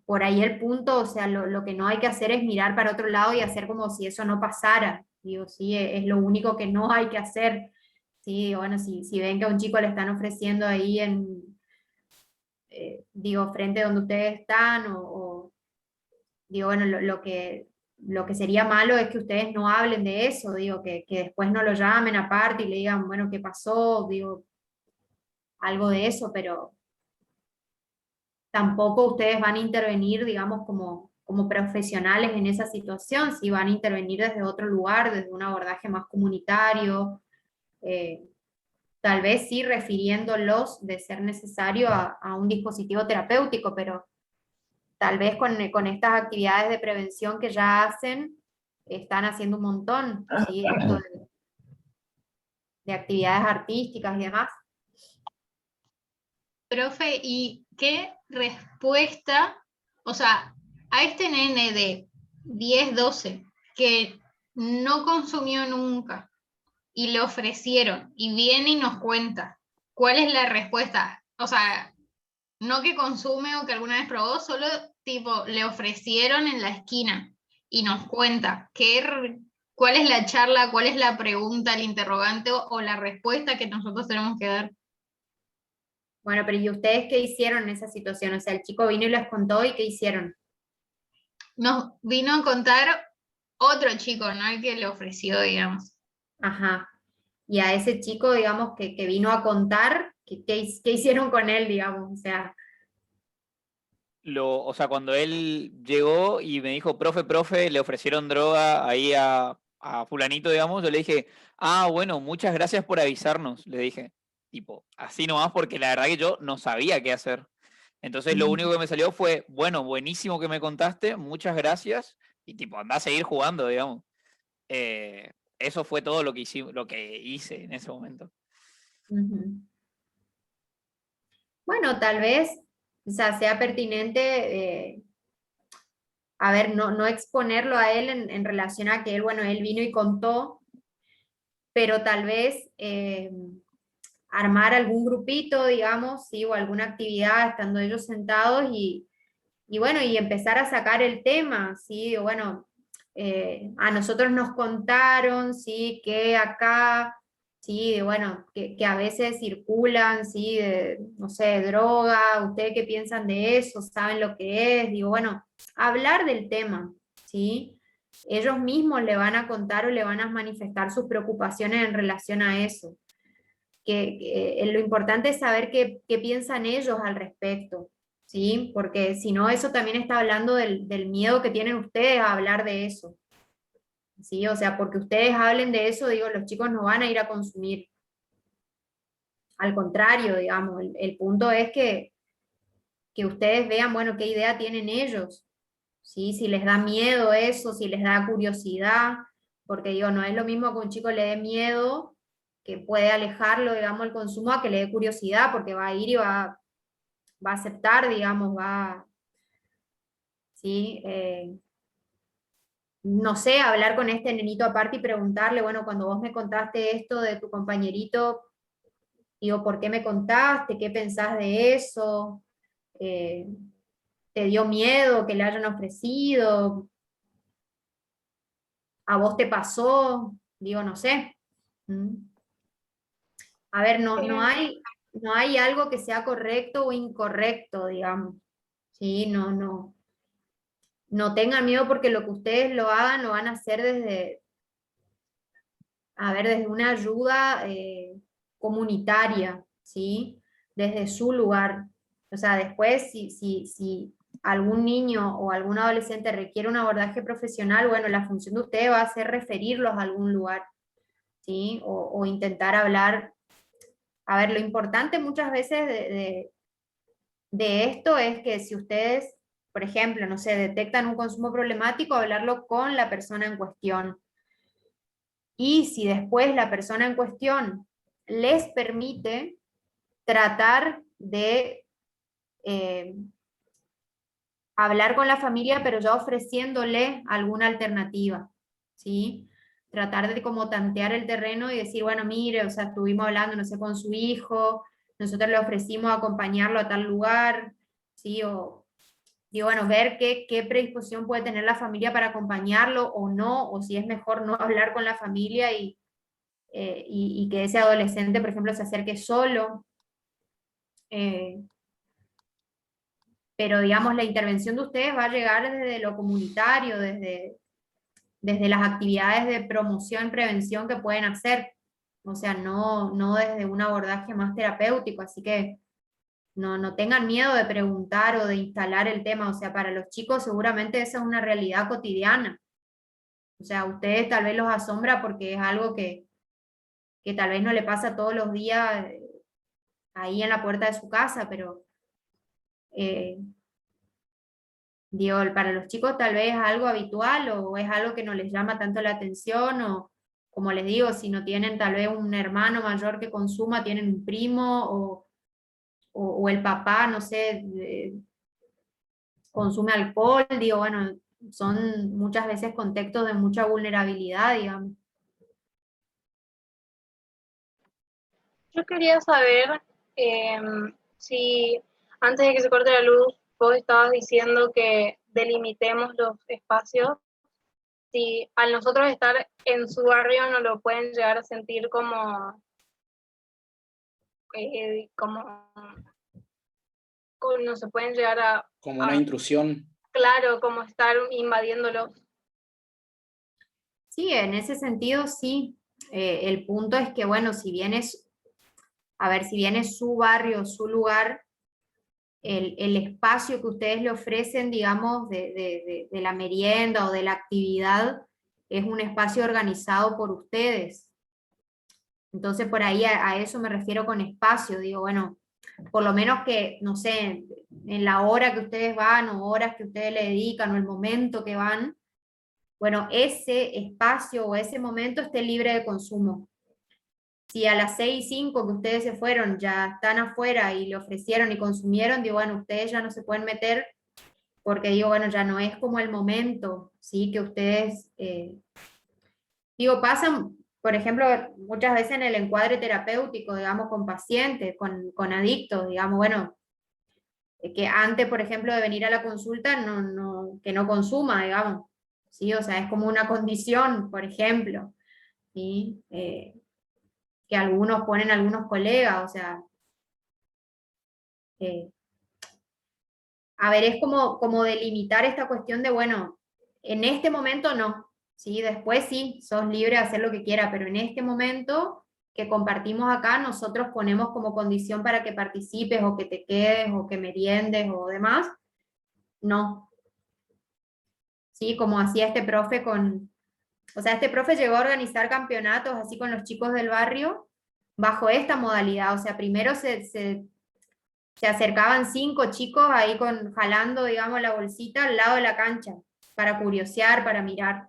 por ahí el punto, o sea, lo que no hay que hacer es mirar para otro lado y hacer como si eso no pasara. Digo, sí, es lo único que no hay que hacer. Sí, bueno, si ven que a un chico le están ofreciendo ahí digo, frente a donde ustedes están, digo, bueno, lo que sería malo es que ustedes no hablen de eso, digo, que después no lo llamen aparte y le digan, bueno, ¿qué pasó? Digo, algo de eso, pero tampoco ustedes van a intervenir, digamos, como profesionales en esa situación, si van a intervenir desde otro lugar, desde un abordaje más comunitario, tal vez sí refiriéndolos de ser necesario a un dispositivo terapéutico, pero tal vez con estas actividades de prevención que ya hacen, están haciendo un montón, ¿sí? Esto de actividades artísticas y demás.
Profe, ¿y qué respuesta, o sea, a este nene de 10, 12, que no consumió nunca y le ofrecieron y viene y nos cuenta, ¿cuál es la respuesta? O sea, no que consume o que alguna vez probó, solo tipo le ofrecieron en la esquina y nos cuenta cuál es la charla, cuál es la pregunta, el interrogante o la respuesta que nosotros tenemos que dar.
Bueno, pero ¿y ustedes qué hicieron en esa situación? O sea, el chico vino y les contó, ¿y qué hicieron?
Nos vino a contar otro chico, no el que le ofreció, digamos.
Ajá. Y a ese chico, digamos, que vino a contar, ¿qué hicieron con él, digamos? O sea,
O sea, cuando él llegó y me dijo, profe, le ofrecieron droga ahí a fulanito, digamos, yo le dije, ah, bueno, muchas gracias por avisarnos, le dije. Tipo, así nomás porque la verdad que yo no sabía qué hacer. Entonces lo único que me salió fue, bueno, buenísimo que me contaste, muchas gracias, y tipo, anda a seguir jugando, digamos. Eso fue todo lo que hice en ese momento.
bueno, tal vez, o sea pertinente, a ver, no exponerlo a él en relación a que él, bueno, él vino y contó, pero tal vez armar algún grupito, digamos, ¿sí? O alguna actividad estando ellos sentados y bueno, y empezar a sacar el tema, ¿sí? O bueno, a nosotros nos contaron, ¿sí? Que acá, ¿sí? Bueno, que a veces circulan, ¿sí? No sé, droga, ¿ustedes qué piensan de eso? ¿Saben lo que es? Digo, bueno, hablar del tema, ¿sí? Ellos mismos le van a contar o le van a manifestar sus preocupaciones en relación a eso. Lo importante es saber qué piensan ellos al respecto, ¿sí? Porque si no, eso también está hablando del miedo que tienen ustedes a hablar de eso, ¿sí? O sea, porque ustedes hablen de eso, digo, los chicos no van a ir a consumir. Al contrario, digamos, el punto es que ustedes vean, bueno, qué idea tienen ellos, ¿sí? Si les da miedo eso, si les da curiosidad, porque digo, no es lo mismo que un chico le dé miedo, que puede alejarlo, digamos, el consumo, a que le dé curiosidad, porque va a ir y va a aceptar, digamos, ¿sí? No sé, hablar con este nenito aparte y preguntarle, bueno, cuando vos me contaste esto de tu compañerito, digo, ¿por qué me contaste? ¿Qué pensás de eso? ¿Te dio miedo que le hayan ofrecido? ¿A vos te pasó? Digo, no sé. A ver, no hay algo que sea correcto o incorrecto, digamos. Sí, no. no tengan miedo porque lo que ustedes lo hagan lo van a hacer desde una ayuda comunitaria, ¿sí? Desde su lugar. O sea, después si algún niño o algún adolescente requiere un abordaje profesional, bueno, la función de ustedes va a ser referirlos a algún lugar, ¿sí? O intentar hablar. A ver, lo importante muchas veces de esto es que si ustedes, por ejemplo, no sé, detectan un consumo problemático, hablarlo con la persona en cuestión. Y si después la persona en cuestión les permite, tratar de hablar con la familia, pero ya ofreciéndole alguna alternativa, ¿sí? Tratar de como tantear el terreno y decir, bueno, mire, o sea, estuvimos hablando, no sé, con su hijo, nosotros le ofrecimos acompañarlo a tal lugar, ¿sí? Y bueno, ver qué predisposición puede tener la familia para acompañarlo o no, o si es mejor no hablar con la familia y que ese adolescente, por ejemplo, se acerque solo. Pero digamos, la intervención de ustedes va a llegar desde lo comunitario, desde las actividades de promoción, prevención que pueden hacer, o sea, no desde un abordaje más terapéutico, así que no tengan miedo de preguntar o de instalar el tema, o sea, para los chicos seguramente esa es una realidad cotidiana, o sea, a ustedes tal vez los asombra porque es algo que tal vez no le pasa todos los días ahí en la puerta de su casa, pero digo, para los chicos tal vez es algo habitual o es algo que no les llama tanto la atención o, como les digo, si no tienen tal vez un hermano mayor que consuma, tienen un primo o el papá, no sé, consume alcohol, digo, bueno, son muchas veces contextos de mucha vulnerabilidad, digamos.
Yo quería saber si antes de que se corte la luz, vos estabas diciendo que delimitemos los espacios, si al nosotros estar en su barrio no lo pueden llegar a sentir como no se pueden llegar a...
Como una intrusión.
Claro, como estar invadiéndolos.
Sí, en ese sentido sí. El punto es que, bueno, si bien es su barrio, su lugar, el espacio que ustedes le ofrecen, digamos, de la merienda o de la actividad, es un espacio organizado por ustedes. Entonces, por ahí a eso me refiero con espacio. Digo, bueno, por lo menos que, no sé, en la hora que ustedes van o horas que ustedes le dedican o el momento que van, bueno, ese espacio o ese momento esté libre de consumo. Si a las 6:05 que ustedes se fueron ya están afuera y le ofrecieron y consumieron, digo, bueno, ustedes ya no se pueden meter porque digo, bueno, ya no es como el momento, ¿sí? Que ustedes, digo, pasan, por ejemplo, muchas veces en el encuadre terapéutico, digamos, con pacientes, con adictos, digamos, bueno, que antes, por ejemplo, de venir a la consulta, que no consuma, digamos, ¿sí? O sea, es como una condición, por ejemplo, ¿sí? Que algunos ponen algunos colegas, o sea, a ver, es como delimitar esta cuestión de, bueno, en este momento no, ¿sí? Después sí, sos libre de hacer lo que quiera, pero en este momento que compartimos acá, nosotros ponemos como condición para que participes o que te quedes o que meriendes o demás, no. Sí, como hacía este profe este profe llegó a organizar campeonatos así con los chicos del barrio bajo esta modalidad, o sea, primero se acercaban 5 chicos ahí jalando, digamos, la bolsita al lado de la cancha, para curiosear, para mirar.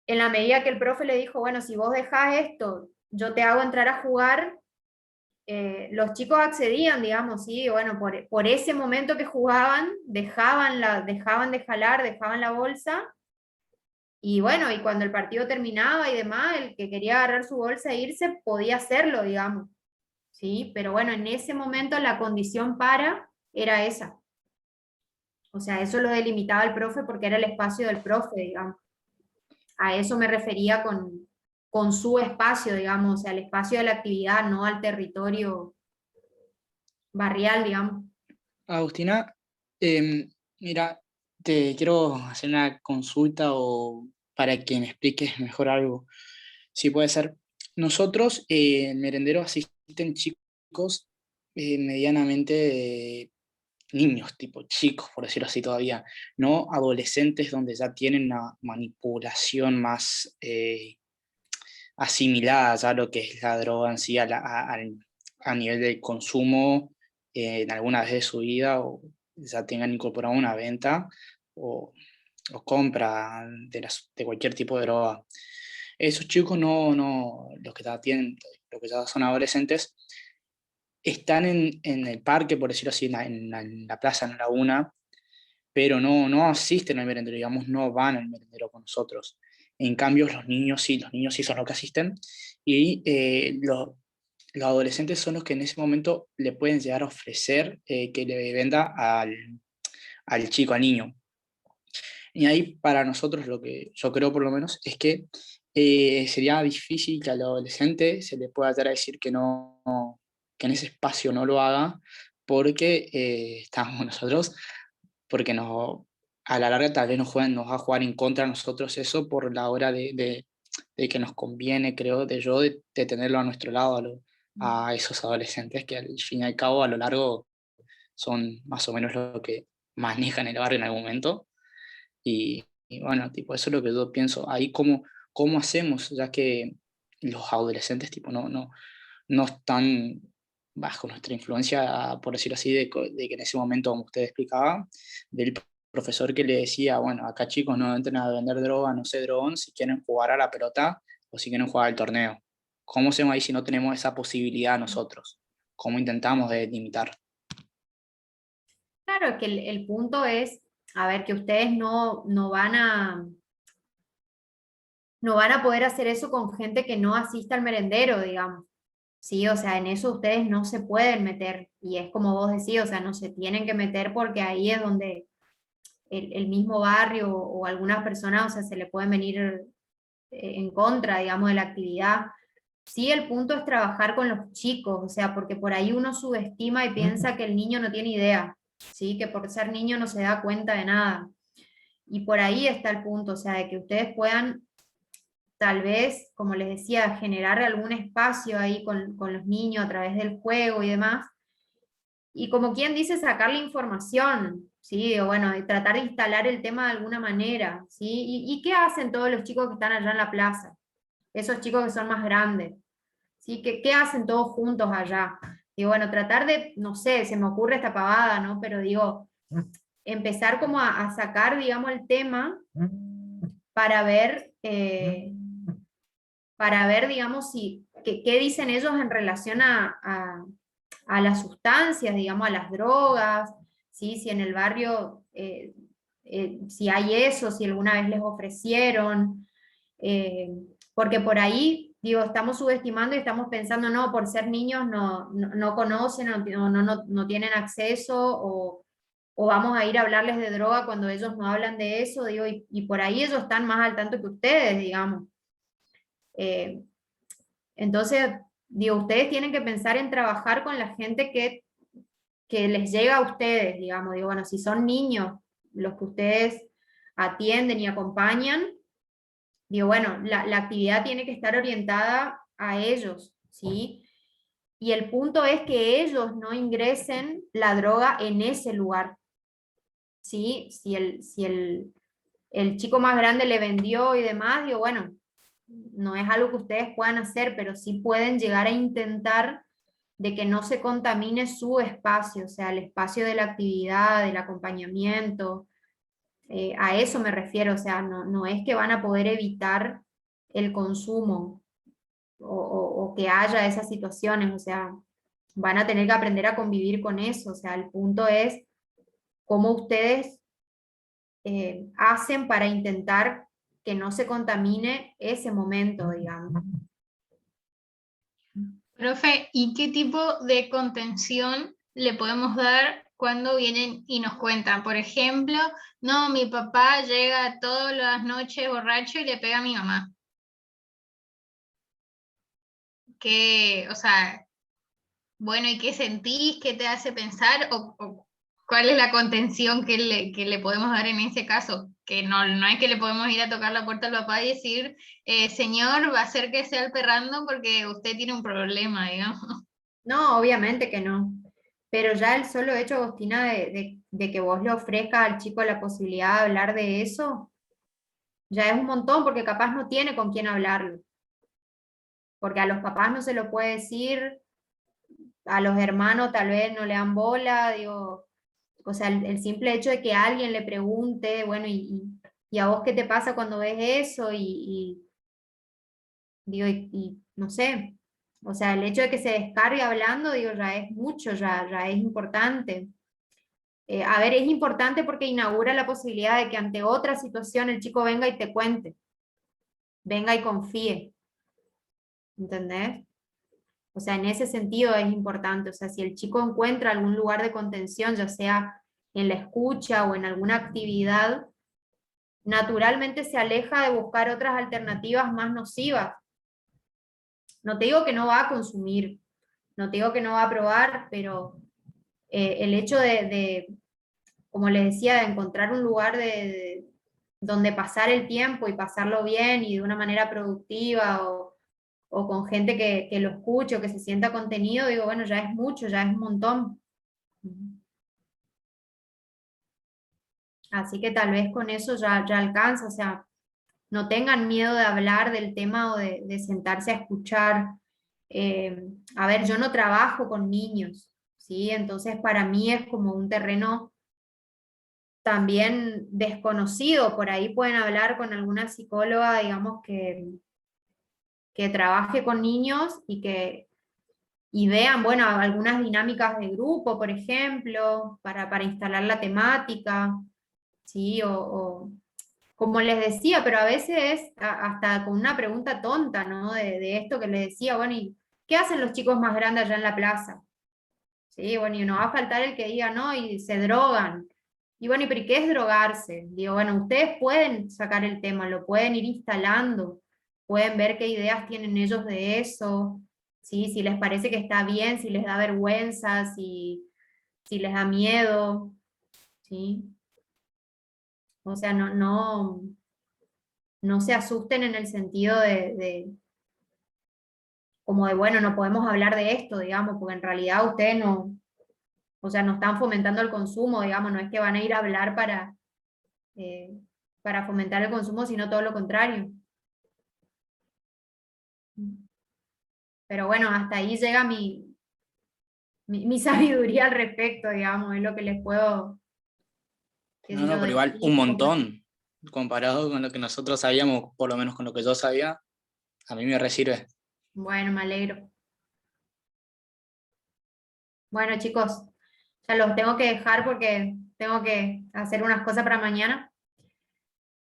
En la medida que el profe le dijo, bueno, si vos dejás esto, yo te hago entrar a jugar, los chicos accedían, digamos, sí, bueno, por ese momento que jugaban, dejaban de jalar, dejaban la bolsa, y bueno, y cuando el partido terminaba y demás, el que quería agarrar su bolsa e irse, podía hacerlo, digamos. ¿Sí? Pero bueno, en ese momento la condición era esa. O sea, eso lo delimitaba el profe porque era el espacio del profe, digamos. A eso me refería con su espacio, digamos, o sea, el espacio de la actividad, no al territorio barrial, digamos.
Agustina, mira, Te quiero hacer una consulta o para que me expliques mejor algo. Si puede ser. Nosotros en Merendero asisten chicos medianamente niños, tipo chicos, por decirlo así todavía, no adolescentes donde ya tienen una manipulación más asimilada ya a lo que es la droga en sí, a nivel del consumo en alguna vez de su vida, o ya tengan incorporado una venta o, o compra de cualquier tipo de droga. Esos chicos los que ya tienen, los que ya son adolescentes, están en el parque, por decirlo así, en la plaza, en la una, pero no asisten al merendero, digamos, no van al merendero con nosotros. En cambio, los niños sí son los que asisten, y los adolescentes son los que en ese momento le pueden llegar a ofrecer que le venda al chico, al niño. Y ahí para nosotros lo que yo creo por lo menos es que sería difícil que al adolescente se le pueda dar a decir que no, que en ese espacio no lo haga, porque estamos nosotros, porque a la larga tal vez nos va a jugar en contra a nosotros eso por la hora de que nos conviene, creo, de tenerlo a nuestro lado a esos adolescentes que al fin y al cabo a lo largo son más o menos lo que manejan el barrio en algún momento. Y bueno, tipo, eso es lo que yo pienso. Ahí cómo hacemos, ya que los adolescentes tipo, no están bajo nuestra influencia, por decirlo así, de que en ese momento, como usted explicaba, del profesor que le decía, bueno, acá chicos no entren a vender droga, no sé, drogón, si quieren jugar a la pelota o si quieren jugar al torneo. ¿Cómo hacemos ahí si no tenemos esa posibilidad nosotros? ¿Cómo intentamos de limitar?
Claro que el punto es, a ver, que ustedes no van a poder hacer eso con gente que no asista al merendero, digamos. Sí, o sea, en eso ustedes no se pueden meter, y es como vos decís, o sea, no se tienen que meter porque ahí es donde el mismo barrio o algunas personas, o sea, se le pueden venir en contra, digamos, de la actividad. Sí, el punto es trabajar con los chicos, o sea, porque por ahí uno subestima y piensa que el niño no tiene idea, ¿sí? Que por ser niño no se da cuenta de nada. Y por ahí está el punto, o sea, de que ustedes puedan, tal vez, como les decía, generar algún espacio ahí con los niños a través del juego y demás. Y como quien dice, sacarle información, ¿sí? O bueno, tratar de instalar el tema de alguna manera, ¿sí? ¿Y qué hacen todos los chicos que están allá en la plaza? Esos chicos que son más grandes, ¿sí? ¿Qué hacen todos juntos allá? Y bueno, tratar de, no sé, se me ocurre esta pavada, ¿no? Pero digo, empezar como a sacar, digamos, el tema para ver, digamos, qué dicen ellos en relación a las sustancias, digamos, a las drogas, ¿sí? Si en el barrio, si hay eso, si alguna vez les ofrecieron, porque por ahí, digo, estamos subestimando y estamos pensando, no, por ser niños no conocen, no tienen acceso, o vamos a ir a hablarles de droga cuando ellos no hablan de eso, digo, y por ahí ellos están más al tanto que ustedes, digamos. Entonces, digo, ustedes tienen que pensar en trabajar con la gente que les llega a ustedes, digamos, digo, bueno, si son niños los que ustedes atienden y acompañan, digo, bueno, la actividad tiene que estar orientada a ellos, ¿sí? Y el punto es que ellos no ingresen la droga en ese lugar, ¿sí? Si el chico más grande le vendió y demás, digo, bueno, no es algo que ustedes puedan hacer, pero sí pueden llegar a intentar de que no se contamine su espacio, o sea, el espacio de la actividad, del acompañamiento, a eso me refiero, o sea, no es que van a poder evitar el consumo o que haya esas situaciones, o sea, van a tener que aprender a convivir con eso, o sea, el punto es cómo ustedes hacen para intentar que no se contamine ese momento, digamos.
Profe, ¿y qué tipo de contención le podemos dar cuando vienen y nos cuentan? Por ejemplo, no, mi papá llega todas las noches borracho y le pega a mi mamá. ¿Qué, o sea, bueno, ¿y qué sentís? ¿Qué te hace pensar? cuál es la contención que le podemos dar en ese caso. Que no es que le podemos ir a tocar la puerta al papá y decir, señor, va a ser que sea el perrando porque usted tiene un problema, digamos.
No, obviamente que no. Pero ya el solo hecho, Agostina, de que vos le ofrezcas al chico la posibilidad de hablar de eso, ya es un montón, porque capaz no tiene con quién hablarlo. Porque a los papás no se lo puede decir, a los hermanos tal vez no le dan bola, digo, o sea, el simple hecho de que alguien le pregunte, bueno, y a vos qué te pasa cuando ves eso, digo, y no sé, o sea, el hecho de que se descargue hablando, digo, ya es mucho, ya es importante. A ver, es importante porque inaugura la posibilidad de que ante otra situación el chico venga y te cuente, venga y confíe, ¿entendés? O sea, en ese sentido es importante, o sea, si el chico encuentra algún lugar de contención, ya sea en la escucha o en alguna actividad, naturalmente se aleja de buscar otras alternativas más nocivas. No te digo que no va a consumir, no te digo que no va a probar, pero el hecho como les decía, de encontrar un lugar donde pasar el tiempo y pasarlo bien y de una manera productiva o con gente que lo escuche o que se sienta contenido, digo, bueno, ya es mucho, ya es un montón. Así que tal vez con eso ya alcanza, o sea, no tengan miedo de hablar del tema o de sentarse a escuchar. A ver, yo no trabajo con niños, ¿sí? Entonces para mí es como un terreno también desconocido. Por ahí pueden hablar con alguna psicóloga, digamos, que trabaje con niños y vean, bueno, algunas dinámicas de grupo, por ejemplo, para instalar la temática, ¿sí? O como les decía, pero a veces hasta con una pregunta tonta, ¿no? De esto que les decía, bueno, ¿y qué hacen los chicos más grandes allá en la plaza? Sí, bueno, y no va a faltar el que diga, no, y se drogan. Y bueno, ¿y pero qué es drogarse? Digo, bueno, ustedes pueden sacar el tema, lo pueden ir instalando, pueden ver qué ideas tienen ellos de eso, ¿sí? Si les parece que está bien, si les da vergüenza, si les da miedo, ¿sí? O sea, no se asusten en el sentido como de, bueno, no podemos hablar de esto, digamos, porque en realidad ustedes no, o sea, no están fomentando el consumo, digamos, no es que van a ir a hablar para fomentar el consumo, sino todo lo contrario. Pero bueno, hasta ahí llega mi sabiduría al respecto, digamos, es lo que les puedo... qué sé
No,
yo,
pero igual
decir,
un montón. Comparado con lo que nosotros sabíamos, por lo menos con lo que yo sabía, a mí me resirve.
Bueno, me alegro. Bueno, chicos, ya los tengo que dejar porque tengo que hacer unas cosas para mañana.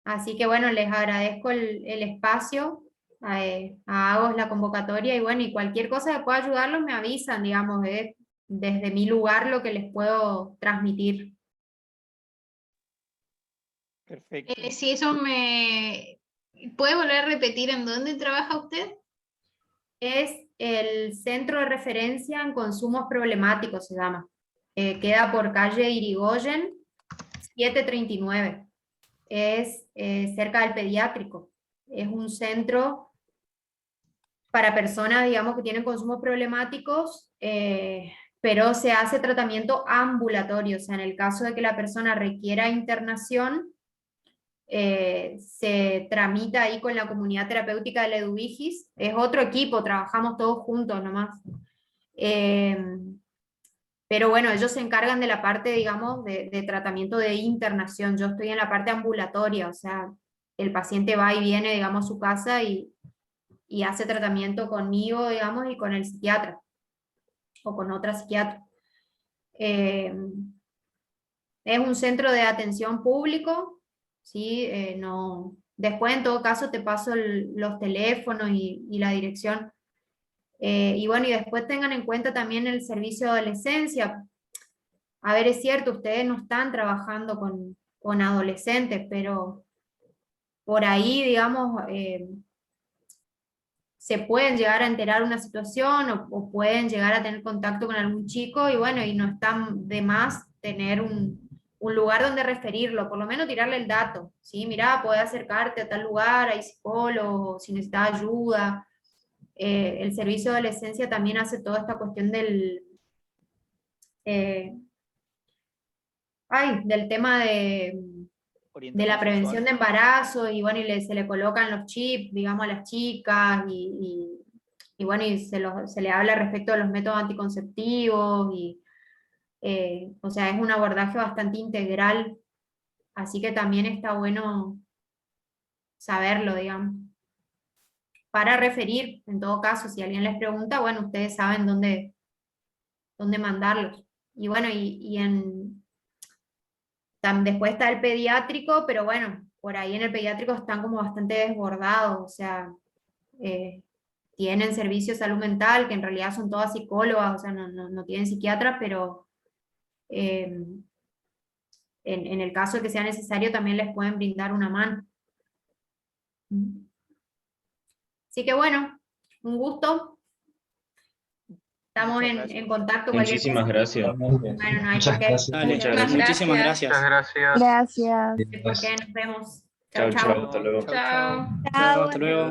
Así que bueno, les agradezco el espacio, a Agos la convocatoria y bueno, y cualquier cosa que pueda ayudarlos me avisan, digamos, desde mi lugar lo que les puedo transmitir.
Perfecto.
Si eso me... ¿Puede volver a repetir en dónde trabaja usted?
Es el Centro de Referencia en Consumos Problemáticos, se llama. Queda por calle Irigoyen, 739. Es cerca del pediátrico. Es un centro para personas, digamos, que tienen consumos problemáticos, pero se hace tratamiento ambulatorio. O sea, en el caso de que la persona requiera internación, se tramita ahí con la comunidad terapéutica del Eduvigis. Es otro equipo, trabajamos todos juntos nomás. Pero bueno, ellos se encargan de la parte, digamos, de tratamiento de internación. Yo estoy en la parte ambulatoria, o sea, el paciente va y viene, digamos, a su casa y hace tratamiento conmigo, digamos, y con el psiquiatra, o con otra psiquiatra. Es un centro de atención público, ¿sí? No... Después, en todo caso, te paso los teléfonos y la dirección. Y bueno, y después tengan en cuenta también el servicio de adolescencia. A ver, es cierto, ustedes no están trabajando con adolescentes, pero por ahí, digamos, se pueden llegar a enterar una situación o pueden llegar a tener contacto con algún chico y bueno, y no están de más tener un lugar donde referirlo, por lo menos tirarle el dato, ¿sí? Mirá, podés acercarte a tal lugar, hay psicólogos, si necesitas ayuda. El servicio de adolescencia también hace toda esta cuestión del tema de la prevención de embarazo, y bueno, se le colocan los chips, digamos, a las chicas, y bueno, y se le habla respecto a los métodos anticonceptivos, o sea, es un abordaje bastante integral, así que también está bueno saberlo, digamos. Para referir, en todo caso, si alguien les pregunta, bueno, ustedes saben dónde mandarlos. Y bueno, después está el pediátrico, pero bueno, por ahí en el pediátrico están como bastante desbordados, o sea, tienen servicio de salud mental, que en realidad son todas psicólogas, o sea, no tienen psiquiatra, pero en el caso de que sea necesario también les pueden brindar una mano. Así que bueno, un gusto. Estamos en contacto.
Muchísimas gracias.
Bueno, no hay por qué.
Dale, muchísimas gracias.
Muchas gracias.
Gracias.
¿Por qué? Nos vemos.
Chao, chao, hasta luego.
Chao.
Chao, hasta luego.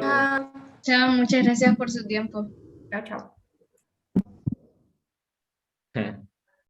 Chao, muchas gracias por su tiempo.
Chao, chao.